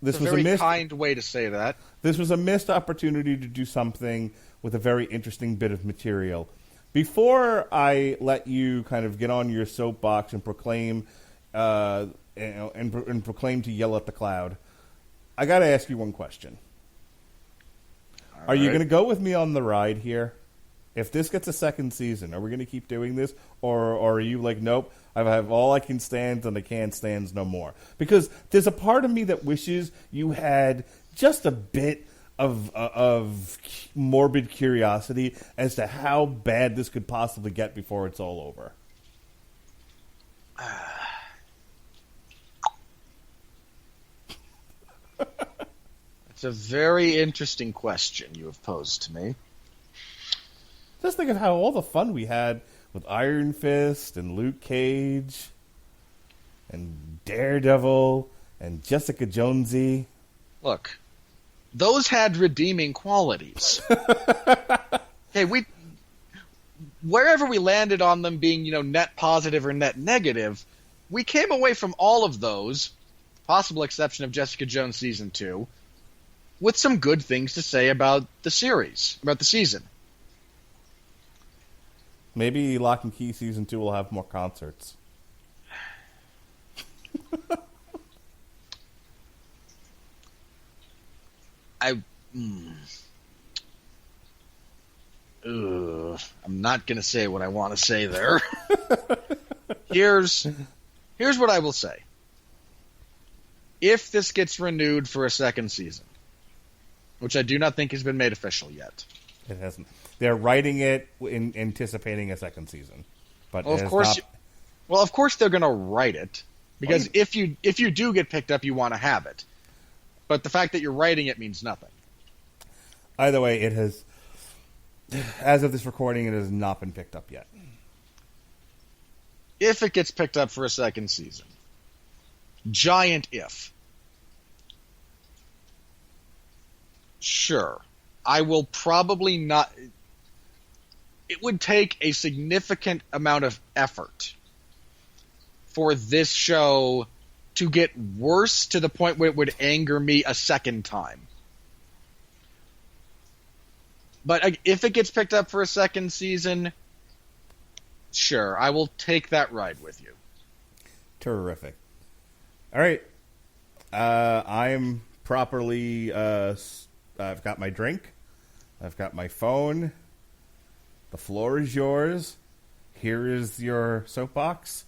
a very kind way to say that. This was a missed opportunity to do something with a very interesting bit of material. Before I let you kind of get on your soapbox and proclaim, and proclaim to yell at the cloud, I got to ask you one question. Are you going to go with me on the ride here? If this gets a second season, are we going to keep doing this, or are you like, nope? I have all I can stand, and I can't stand no more. Because there's a part of me that wishes you had just a bit of morbid curiosity as to how bad this could possibly get before it's all over. It's a very interesting question you have posed to me. Just think of how all the fun we had with Iron Fist and Luke Cage and Daredevil and Jessica Jonesy. Look, those had redeeming qualities. Okay, wherever we landed on them being, net positive or net negative, we came away from all of those, possible exception of Jessica Jones Season 2, with some good things to say about the series, about the season. Maybe Locke and Key Season 2 will have more concerts. I'm not going to say what I want to say there. Here's what I will say. If this gets renewed for a second season, which I do not think has been made official yet. It hasn't. They're writing it in anticipating a second season. But Well, of course they're going to write it, because if you do get picked up, you want to have it. But the fact that you're writing it means nothing. Either way, it has, as of this recording, it has not been picked up yet. If it gets picked up for a second season, giant if. Sure, I will probably not. It would take a significant amount of effort for this show to get worse to the point where it would anger me a second time. But if it gets picked up for a second season, sure, I will take that ride with you. Terrific. All right. I'm properly... I've got my drink. I've got my phone. The floor is yours. Here is your soapbox.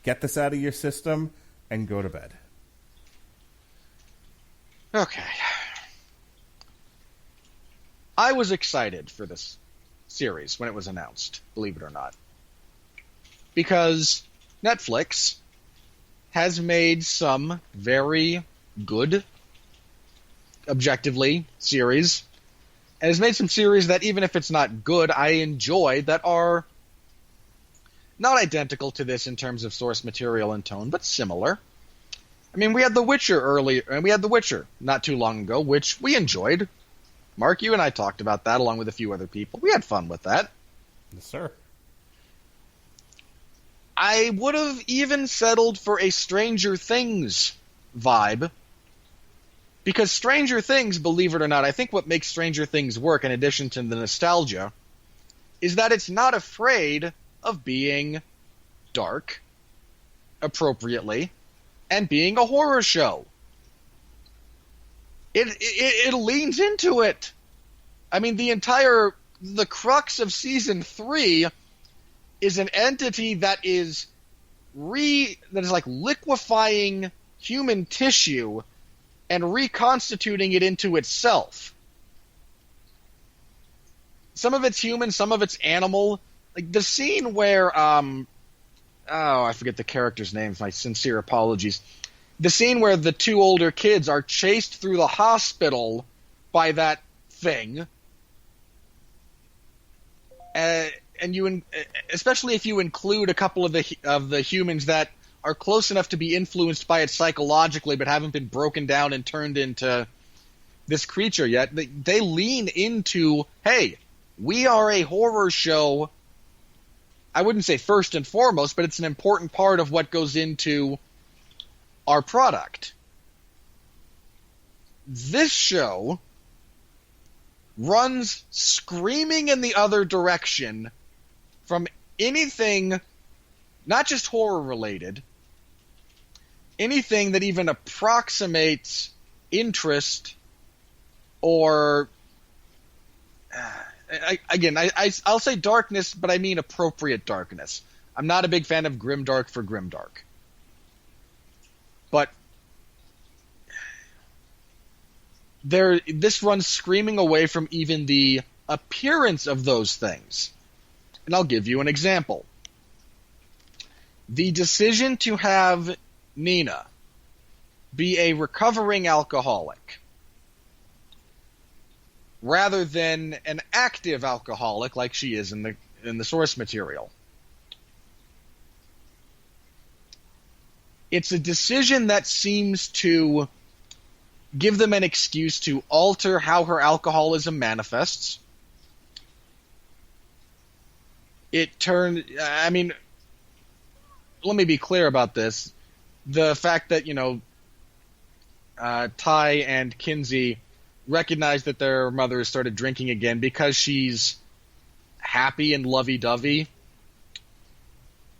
Get this out of your system and go to bed. Okay. I was excited for this series when it was announced, believe it or not. Because Netflix has made some very good, objectively, series. And has made some series that, even if it's not good, I enjoy, that are not identical to this in terms of source material and tone, but similar. I mean, we had The Witcher earlier, and we had The Witcher not too long ago, which we enjoyed. Mark, you and I talked about that along with a few other people. We had fun with that. Yes, sir. I would have even settled for a Stranger Things vibe. Because Stranger Things, believe it or not, I think what makes Stranger Things work, in addition to the nostalgia, is that it's not afraid of being dark, appropriately, and being a horror show. It leans into it. I mean, the crux of season 3 is an entity that is like liquefying human tissue and reconstituting it into itself. Some of it's human, some of it's animal. Like the scene where I forget the character's name, my sincere apologies. The scene where the two older kids are chased through the hospital by that thing, and especially if you include a couple of the humans that are close enough to be influenced by it psychologically, but haven't been broken down and turned into this creature yet, they lean into, hey, we are a horror show. I wouldn't say first and foremost, but it's an important part of what goes into our product. This show runs screaming in the other direction from anything, not just horror related, anything that even approximates interest or I'll say darkness, but I mean appropriate darkness. I'm not a big fan of grimdark for grimdark. But this runs screaming away from even the appearance of those things. And I'll give you an example. The decision to have Nina be a recovering alcoholic rather than an active alcoholic like she is in the source material. It's a decision that seems to give them an excuse to alter how her alcoholism manifests. I mean, let me be clear about this. The fact that, Ty and Kinsey recognize that their mother has started drinking again because she's happy and lovey-dovey.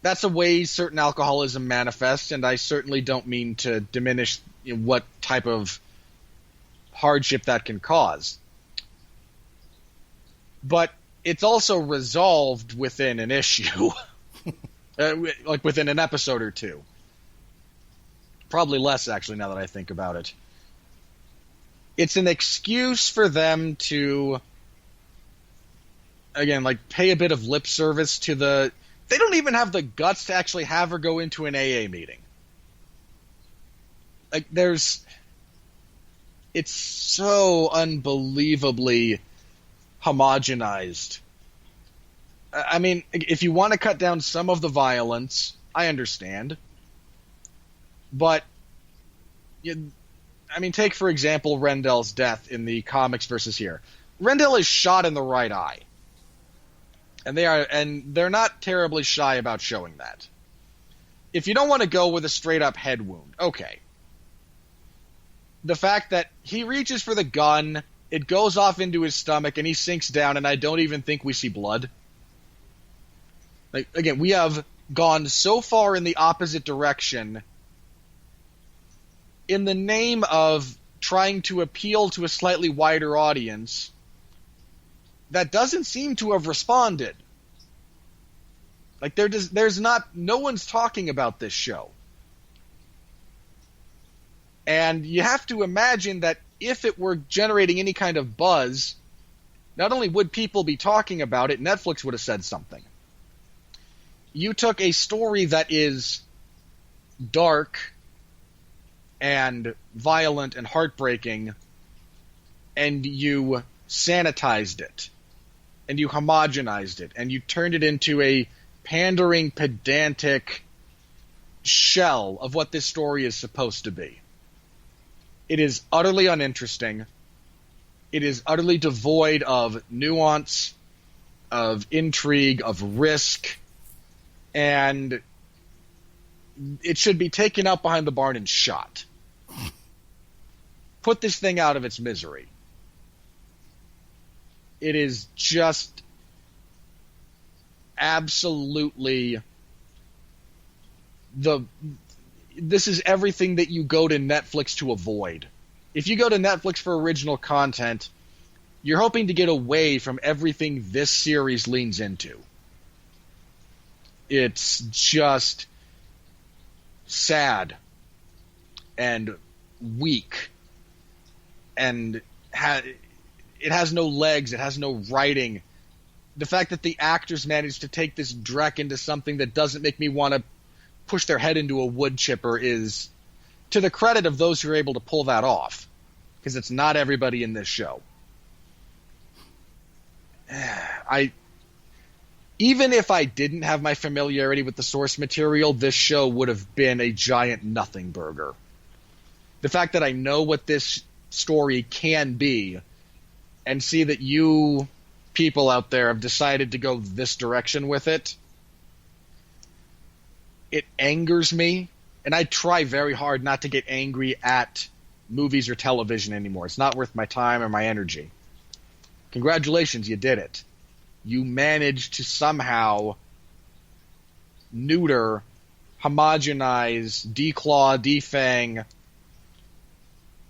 That's a way certain alcoholism manifests, and I certainly don't mean to diminish what type of hardship that can cause. But it's also resolved within an issue, like within an episode or two. Probably less, actually, now that I think about it. It's an excuse for them to, again, like, pay a bit of lip service to the... They don't even have the guts to actually have her go into an AA meeting. Like, it's so unbelievably homogenized. I mean, if you want to cut down some of the violence, I understand. But, take, for example, Rendell's death in the comics versus here. Rendell is shot in the right eye. And they're not terribly shy about showing that. If you don't want to go with a straight-up head wound, okay. The fact that he reaches for the gun, it goes off into his stomach, and he sinks down, and I don't even think we see blood. Like, again, we have gone so far in the opposite direction in the name of trying to appeal to a slightly wider audience that doesn't seem to have responded. Like, no one's talking about this show. And you have to imagine that if it were generating any kind of buzz, not only would people be talking about it, Netflix would have said something. You took a story that is dark and violent and heartbreaking, and you sanitized it, and you homogenized it, and you turned it into a pandering, pedantic shell of what this story is supposed to be. It is utterly uninteresting. It is utterly devoid of nuance, of intrigue, of risk, and it should be taken out behind the barn and shot. Put this thing out of its misery. It is just absolutely this is everything that you go to Netflix to avoid. If you go to Netflix for original content, you're hoping to get away from everything this series leans into. It's just sad and weak, and it has no legs, it has no writing. The fact that the actors managed to take this dreck into something that doesn't make me want to push their head into a wood chipper is to the credit of those who are able to pull that off, because it's not everybody in this show. Even if I didn't have my familiarity with the source material, this show would have been a giant nothing burger. The fact that I know what this story can be, and see that you people out there have decided to go this direction with it, it angers me, and I try very hard not to get angry at movies or television anymore. It's not worth my time or my energy. Congratulations, you did it. You managed to somehow neuter, homogenize, declaw, defang,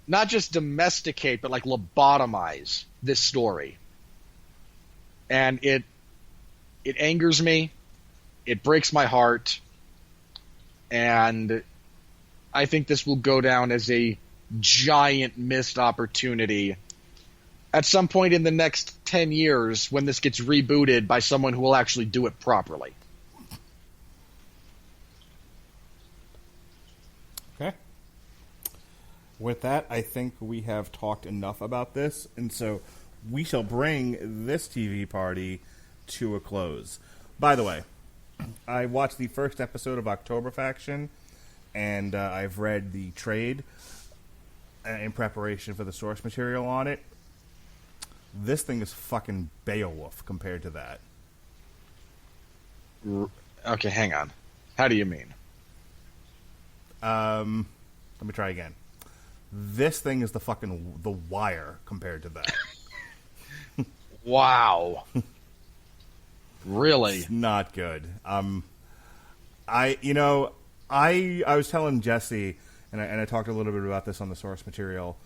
not just domesticate, but like lobotomize this story. And it angers me. It breaks my heart. And I think this will go down as a giant missed opportunity at some point in the next 10 years when this gets rebooted by someone who will actually do it properly. Okay. With that, I think we have talked enough about this, and so we shall bring this TV party to a close. By the way, I watched the first episode of October Faction, and I've read the trade in preparation for the source material on it. This thing is fucking Beowulf compared to that. Okay, hang on. How do you mean? Let me try again. This thing is the Wire compared to that. Wow. Really? It's not good. I was telling Jesse, and I talked a little bit about this on the source material.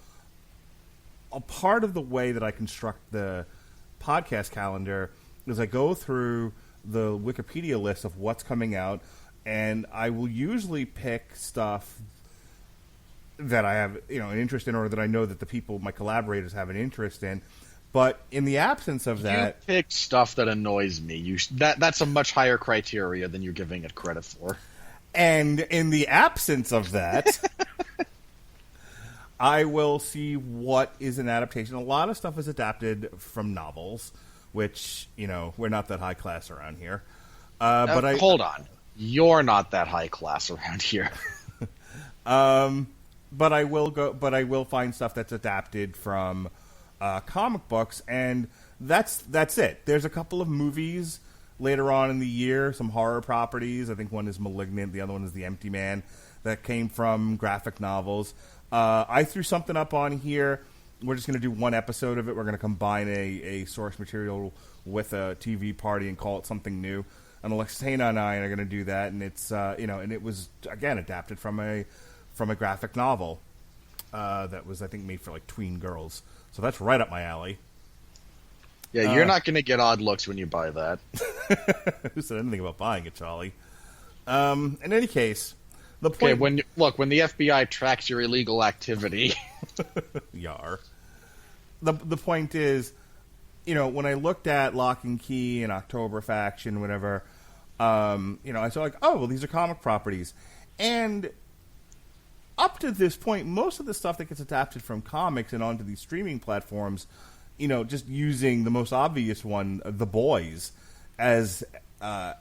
A part of the way that I construct the podcast calendar is I go through the Wikipedia list of what's coming out, and I will usually pick stuff that I have, an interest in, or that I know that the people, my collaborators, have an interest in. But in the absence of that, you pick stuff that annoys me. That's a much higher criteria than you're giving it credit for. And in the absence of that, I will see what is an adaptation. A lot of stuff is adapted from novels, which we're not that high class around here. But hold on, you're not that high class around here. But I will find stuff that's adapted from comic books, and that's it. There's a couple of movies later on in the year, some horror properties. I think one is Malignant, the other one is The Empty Man, that came from graphic novels. I threw something up on here. We're just going to do one episode of it. We're going to combine a source material with a TV party and call it something new. And Alexis Hana and I are going to do that, and it's and it was again adapted from a graphic novel that was, I think, made for like tween girls. So that's right up my alley. Yeah, you're not going to get odd looks when you buy that. Who said anything about buying it, Charlie? In any case, the point... Okay, when the FBI tracks your illegal activity... Yar. The point is, when I looked at Locke Key and October Faction, whatever, I saw these are comic properties. And up to this point, most of the stuff that gets adapted from comics and onto these streaming platforms, just using the most obvious one, The Boys, as a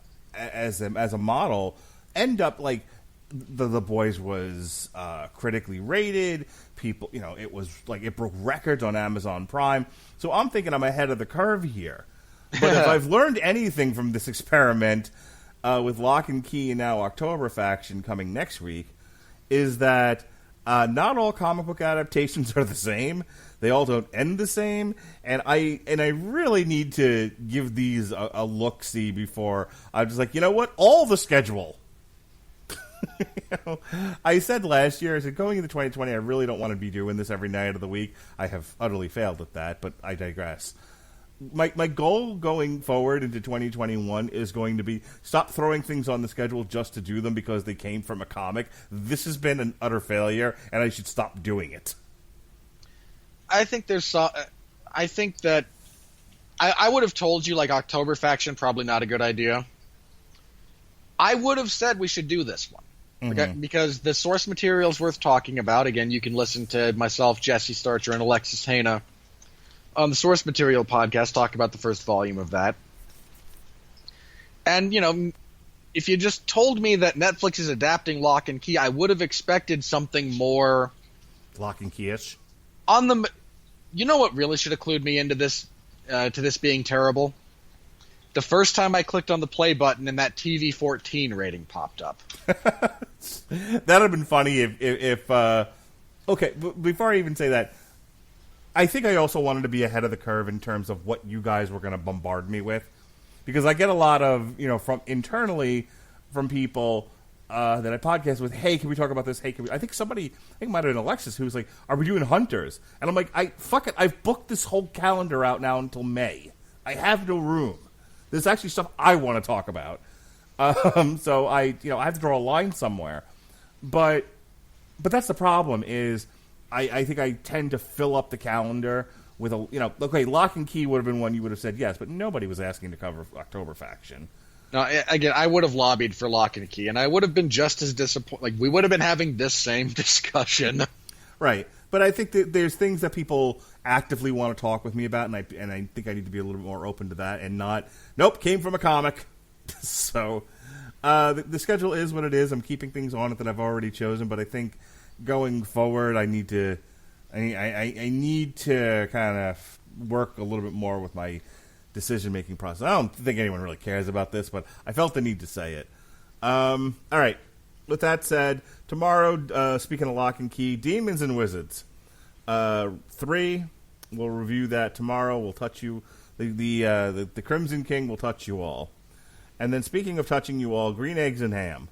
model, end up like the Boys was critically rated. People, it was like it broke records on Amazon Prime. So I'm thinking I'm ahead of the curve here. But if I've learned anything from this experiment with Locke and Key and now October Faction coming next week, is that not all comic book adaptations are the same. They all don't end the same, and I really need to give these a look-see before I'm just like, all the schedule. I said last year, going into 2020, I really don't want to be doing this every night of the week. I have utterly failed at that, but I digress. My goal going forward into 2021 is going to be stop throwing things on the schedule just to do them because they came from a comic. This has been an utter failure, and I should stop doing it. I think that I would have told you, like, October Faction, probably not a good idea. I would have said we should do this one. Mm-hmm. Because the source material is worth talking about. Again, you can listen to myself, Jesse Starcher, and Alexis Hana on the Source Material podcast, talk about the first volume of that. And, if you just told me that Netflix is adapting Locke and Key, I would have expected something more... Locke and Key-ish? You know what really should have clued me into this, to this being terrible? The first time I clicked on the play button and that TV 14 rating popped up. That would have been funny if okay, before I even say that, I think I also wanted to be ahead of the curve in terms of what you guys were going to bombard me with. Because I get a lot of, from internally from people that I podcast with, hey, can we talk about this? Hey, I think it might have been Alexis, who was like, are we doing Hunters? And I'm like, fuck it, I've booked this whole calendar out now until May. I have no room. There's actually stuff I want to talk about. So I have to draw a line somewhere. But that's the problem is I think I tend to fill up the calendar with okay, Locke and Key would have been one you would have said yes, but nobody was asking to cover October Faction. No, again, I would have lobbied for Locke and Key, and I would have been just as disappointed. Like, we would have been having this same discussion. Right. But I think that there's things that people actively want to talk with me about, and I think I need to be a little bit more open to that and not, nope, came from a comic. So the schedule is what it is. I'm keeping things on it that I've already chosen, but I think going forward I need to kind of work a little bit more with my decision-making process. I don't think anyone really cares about this, but I felt the need to say it. All right. with that said, tomorrow, speaking of Locke and Key, Demons and Wizards 3. We'll review that tomorrow. We'll touch you. The Crimson King will touch you all. And then speaking of touching you all, Green Eggs and Ham.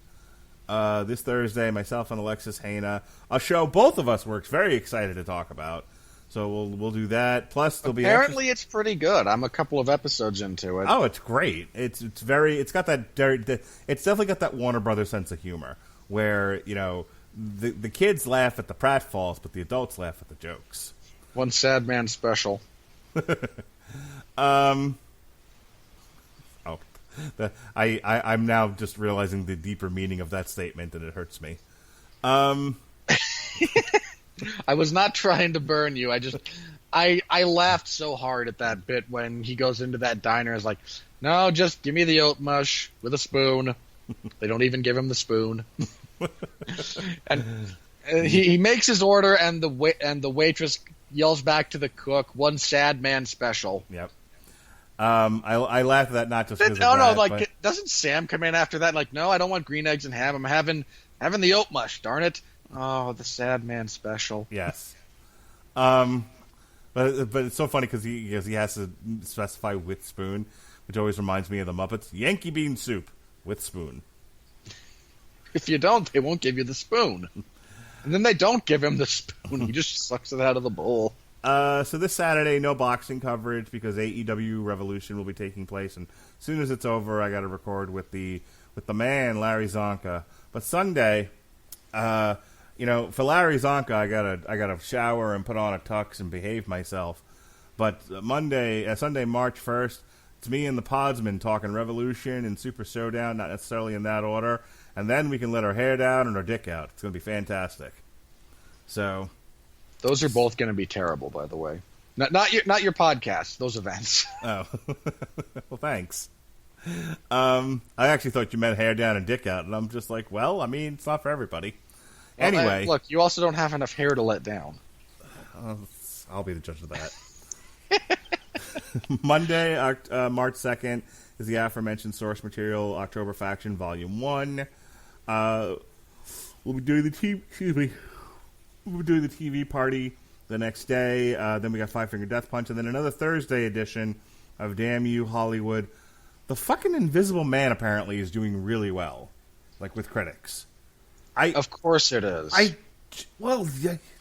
This Thursday, myself and Alexis Haina, a show both of us were very excited to talk about. So we'll do that. Plus, there'll apparently it's pretty good. I'm a couple of episodes into it. Oh, it's great. It's got that it's definitely got that Warner Brothers sense of humor where the kids laugh at the pratfalls, but the adults laugh at the jokes. One sad man special. I'm now just realizing the deeper meaning of that statement, and it hurts me. I was not trying to burn you. I laughed so hard at that bit when he goes into that diner. Is like, no, just give me the oat mush with a spoon. They don't even give him the spoon. And he makes his order, and the waitress yells back to the cook, "One sad man special." Yep. I laughed at that not just because but... doesn't Sam come in after that? Like, no, I don't want green eggs and ham. I'm having the oat mush. Darn it! Oh, the sad man special. Yes. But it's so funny because he has to specify with spoon, which always reminds me of the Muppets. Yankee bean soup with spoon. If you don't, they won't give you the spoon. And then they don't give him the spoon. He just sucks it out of the bowl. So this Saturday, no boxing coverage because AEW Revolution will be taking place, and as soon as it's over, I got to record with the man Larry Zonka. But Sunday, for Larry Zonka, I gotta shower and put on a tux and behave myself. But Sunday, March 1st, it's me and the Podsman talking Revolution and Super Showdown, not necessarily in that order, and then we can let our hair down and our dick out. It's gonna be fantastic. So. Those are both going to be terrible, by the way. Not your podcast. Those events. Oh, well, thanks. I actually thought you meant hair down and dick out, and I'm just like, well, I mean, it's not for everybody. Well, anyway, look, you also don't have enough hair to let down. I'll be the judge of that. Monday, March 2nd, is the aforementioned source material October Faction Volume 1. We'll be doing the TV party the next day. Then we got Five Finger Death Punch, and then another Thursday edition of Damn You Hollywood. The fucking Invisible Man apparently is doing really well, like with critics. Of course it is.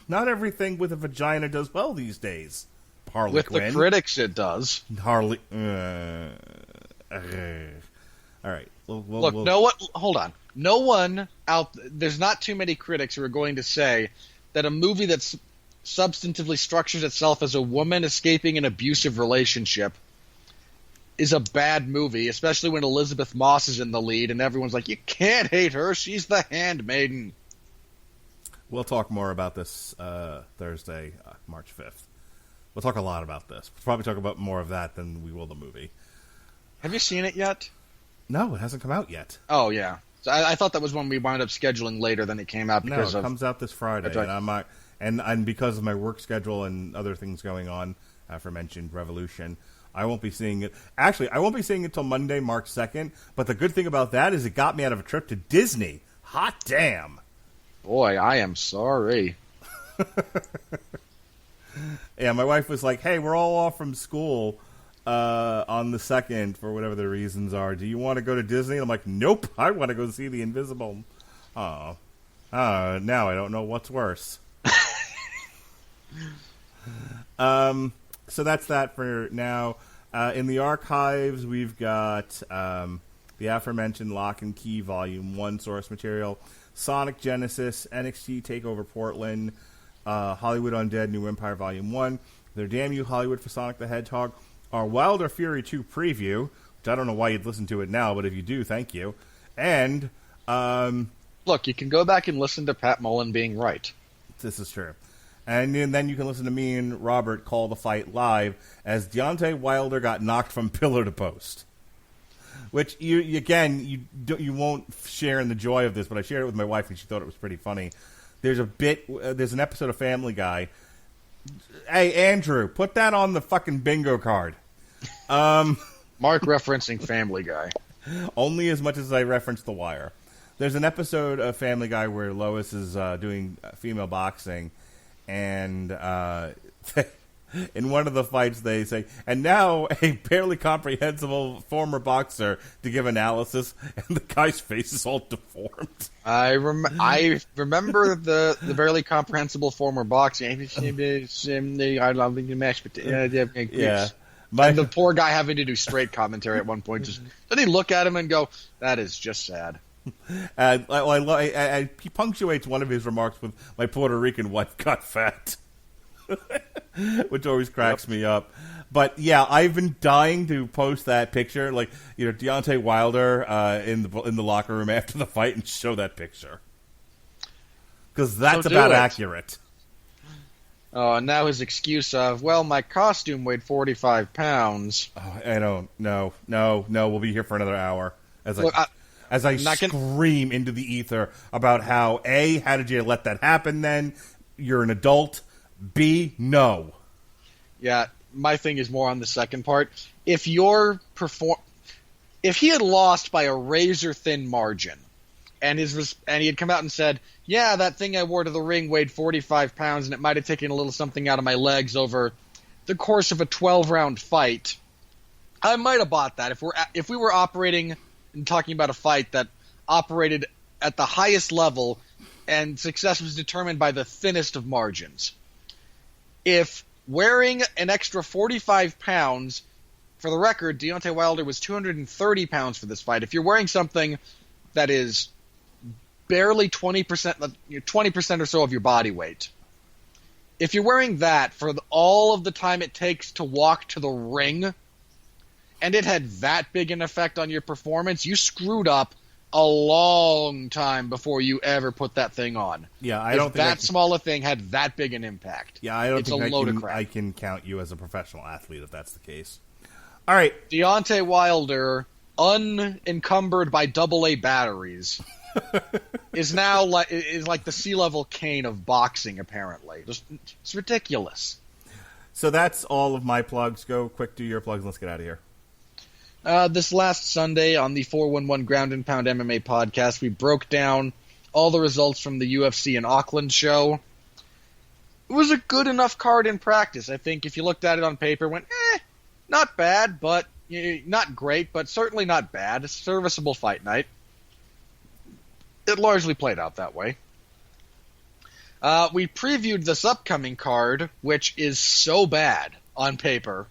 Not everything with a vagina does well these days. Harley with Quinn. The critics, it does. Harley. All right. Hold on. No one out. There's not too many critics who are going to say that a movie that substantively structures itself as a woman escaping an abusive relationship is a bad movie, especially when Elizabeth Moss is in the lead and everyone's like, you can't hate her, she's the handmaiden. We'll talk more about this Thursday, March 5th. We'll talk a lot about this. We'll probably talk about more of that than we will the movie. Have you seen it yet? No, it hasn't come out yet. Oh, yeah. So I thought that was when we wound up scheduling later than it came out. Because it comes out this Friday, and I'm not, and because of my work schedule and other things going on, aforementioned Revolution, I won't be seeing it. Actually, I won't be seeing it till Monday, March 2nd. But the good thing about that is it got me out of a trip to Disney. Hot damn! Boy, I am sorry. Yeah, my wife was like, "Hey, we're all off from school on the 2nd for whatever the reasons are. Do you want to go to Disney?" And I'm like, "Nope, I want to go see the Invisible." Now I don't know what's worse. So that's that for now. In the archives, we've got the aforementioned Locke and Key Volume 1 source material, Sonic Genesis, NXT TakeOver Portland, Hollywood Undead New Empire Volume 1, their Damn You Hollywood for Sonic the Hedgehog, our Wilder Fury 2 preview, which I don't know why you'd listen to it now, but if you do, thank you. And look, you can go back and listen to Pat Mullen being right. This is true. And then you can listen to me and Robert call the fight live as Deontay Wilder got knocked from pillar to post. Which, you won't share in the joy of this, but I shared it with my wife and she thought it was pretty funny. There's an episode of Family Guy. Hey, Andrew, put that on the fucking bingo card. Mark referencing Family Guy. Only as much as I reference The Wire. There's an episode of Family Guy where Lois is doing female boxing, and in one of the fights they say, and now a barely comprehensible former boxer to give analysis, and the guy's face is all deformed. I remember the barely comprehensible former boxing. I love the match, but Yeah. And the poor guy having to do straight commentary at one point. Then he look at him and go, "That is just sad." He punctuates one of his remarks with, "My Puerto Rican wife got fat," which always cracks me up. But yeah, I've been dying to post that picture, like Deontay Wilder in the locker room after the fight, and show that picture because that's about accurate. Oh, and now his excuse of, well, my costume weighed 45 pounds. Oh, I don't. No. We'll be here for another hour as I scream into the ether about how A, how did you let that happen? Then you're an adult. B, no. Yeah, my thing is more on the second part. If he had lost by a razor thin margin, and he had come out and said, "Yeah, that thing I wore to the ring weighed 45 pounds, and it might have taken a little something out of my legs over the course of a 12-round fight," I might have bought that. If we were operating and talking about a fight that operated at the highest level and success was determined by the thinnest of margins. If wearing an extra 45 pounds, for the record, Deontay Wilder was 230 pounds for this fight. If you're wearing something that is barely 20% or so of your body weight, if you're wearing that for all of the time it takes to walk to the ring, and it had that big an effect on your performance, you screwed up a long time before you ever put that thing on. Yeah, I don't think that small a thing had that big an impact. Yeah, I don't think I can count you as a professional athlete if that's the case. All right, Deontay Wilder, unencumbered by AA batteries, is now like the sea-level Kane of boxing. Apparently, it's ridiculous. So that's all of my plugs. Go quick, do your plugs. Let's get out of here. This last Sunday on the 411 Ground and Pound MMA podcast, we broke down all the results from the UFC in Auckland show. It was a good enough card in practice. I think if you looked at it on paper, went, not bad, but not great, but certainly not bad. A serviceable fight night. It largely played out that way. We previewed this upcoming card, which is so bad on paper.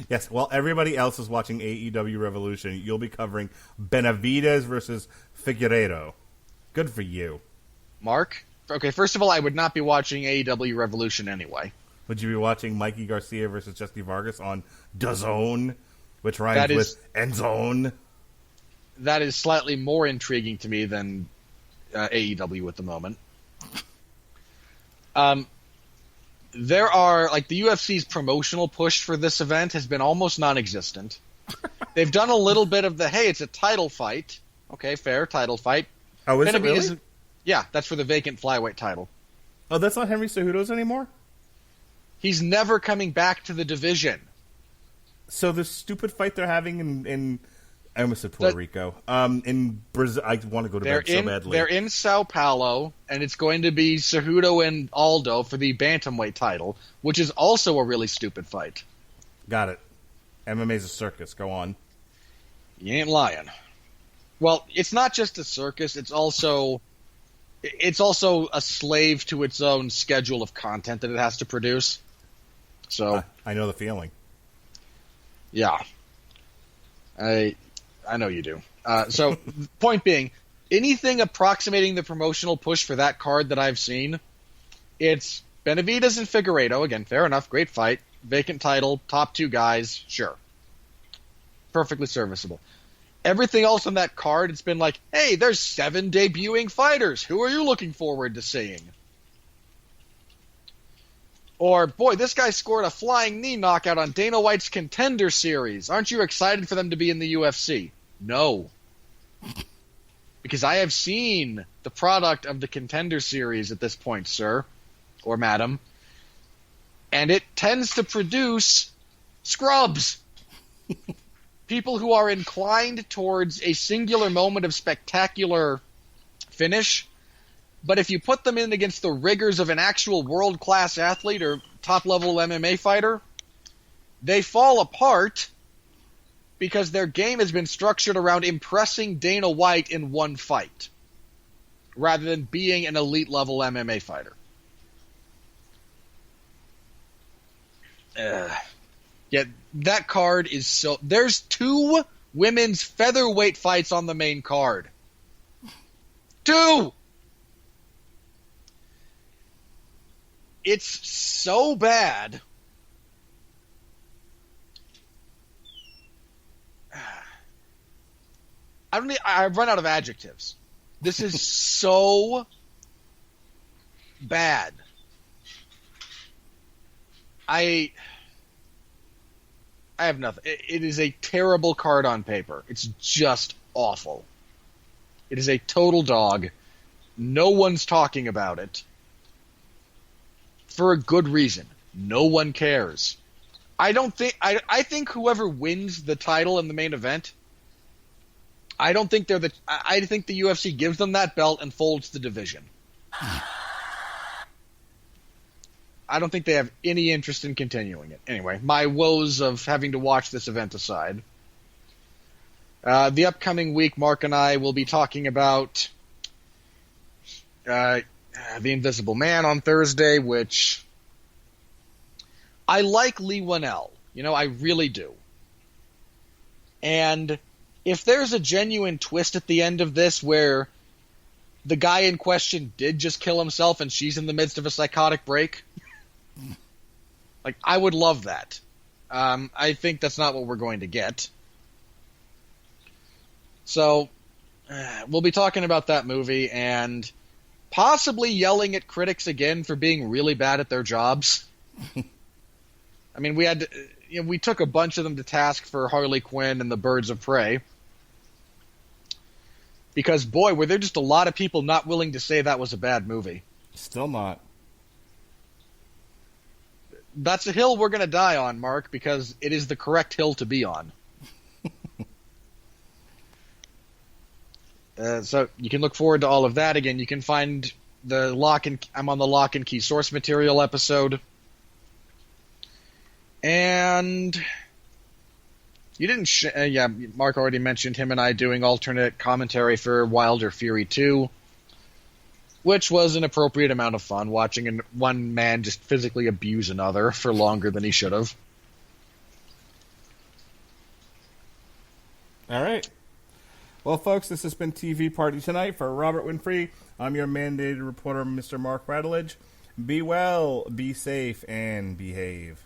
Yes, while everybody else is watching AEW Revolution, you'll be covering Benavidez versus Figueiredo. Good for you. Mark? Okay, first of all, I would not be watching AEW Revolution anyway. Would you be watching Mikey Garcia versus Jesse Vargas on DAZN, which rhymes with Endzone? That is slightly more intriguing to me than AEW at the moment. There are, the UFC's promotional push for this event has been almost non-existent. They've done a little bit of hey, it's a title fight. Okay, fair, title fight. Oh, is it really? Yeah, that's for the vacant flyweight title. Oh, that's not Henry Cejudo's anymore? He's never coming back to the division. So the stupid fight they're having in I almost said Puerto Rico. In Brazil, I want to go to bed so badly. They're in Sao Paulo, and it's going to be Cejudo and Aldo for the bantamweight title, which is also a really stupid fight. Got it. MMA's a circus. Go on. You ain't lying. Well, it's not just a circus. It's also a slave to its own schedule of content that it has to produce. So I know the feeling. Yeah. I know you do. So, point being, anything approximating the promotional push for that card that I've seen, it's Benavidez and Figueiredo. Again, fair enough, great fight. Vacant title, top two guys, sure. Perfectly serviceable. Everything else on that card, it's been like, hey, there's 7 debuting fighters. Who are you looking forward to seeing? Or, boy, this guy scored a flying knee knockout on Dana White's Contender Series. Aren't you excited for them to be in the UFC? No. Because I have seen the product of the Contender Series at this point, sir, or madam, and it tends to produce scrubs. people who are inclined towards a singular moment of spectacular finish, but if you put them in against the rigors of an actual world-class athlete or top-level MMA fighter, they fall apart because their game has been structured around impressing Dana White in one fight, rather than being an elite-level MMA fighter. Yeah, that card is so... There's 2 women's featherweight fights on the main card. 2! It's so bad. I've run out of adjectives. This is so bad. I have nothing. It is a terrible card on paper. It's just awful. It is a total dog. No one's talking about it. For a good reason. No one cares. I think whoever wins the title in the main event, I think the UFC gives them that belt and folds the division. I don't think they have any interest in continuing it. Anyway, my woes of having to watch this event aside. The upcoming week, Mark and I will be talking about The Invisible Man on Thursday, which I like Lee Winnell. I really do. And if there's a genuine twist at the end of this where the guy in question did just kill himself and she's in the midst of a psychotic break, I would love that. I think that's not what we're going to get. So, we'll be talking about that movie and possibly yelling at critics again for being really bad at their jobs. I mean, we took a bunch of them to task for Harley Quinn and the Birds of Prey. Because, boy, were there just a lot of people not willing to say that was a bad movie. Still not. That's a hill we're going to die on, Mark, because it is the correct hill to be on. So you can look forward to all of that. Again, you can find I'm on the Locke and Key source material episode. And you didn't Mark already mentioned him and I doing alternate commentary for Wilder Fury 2, which was an appropriate amount of fun, watching one man just physically abuse another for longer than he should have. All right. Well, folks, this has been TV Party Tonight. For Robert Winfree, I'm your mandated reporter, Mr. Mark Radulich. Be well, be safe, and behave.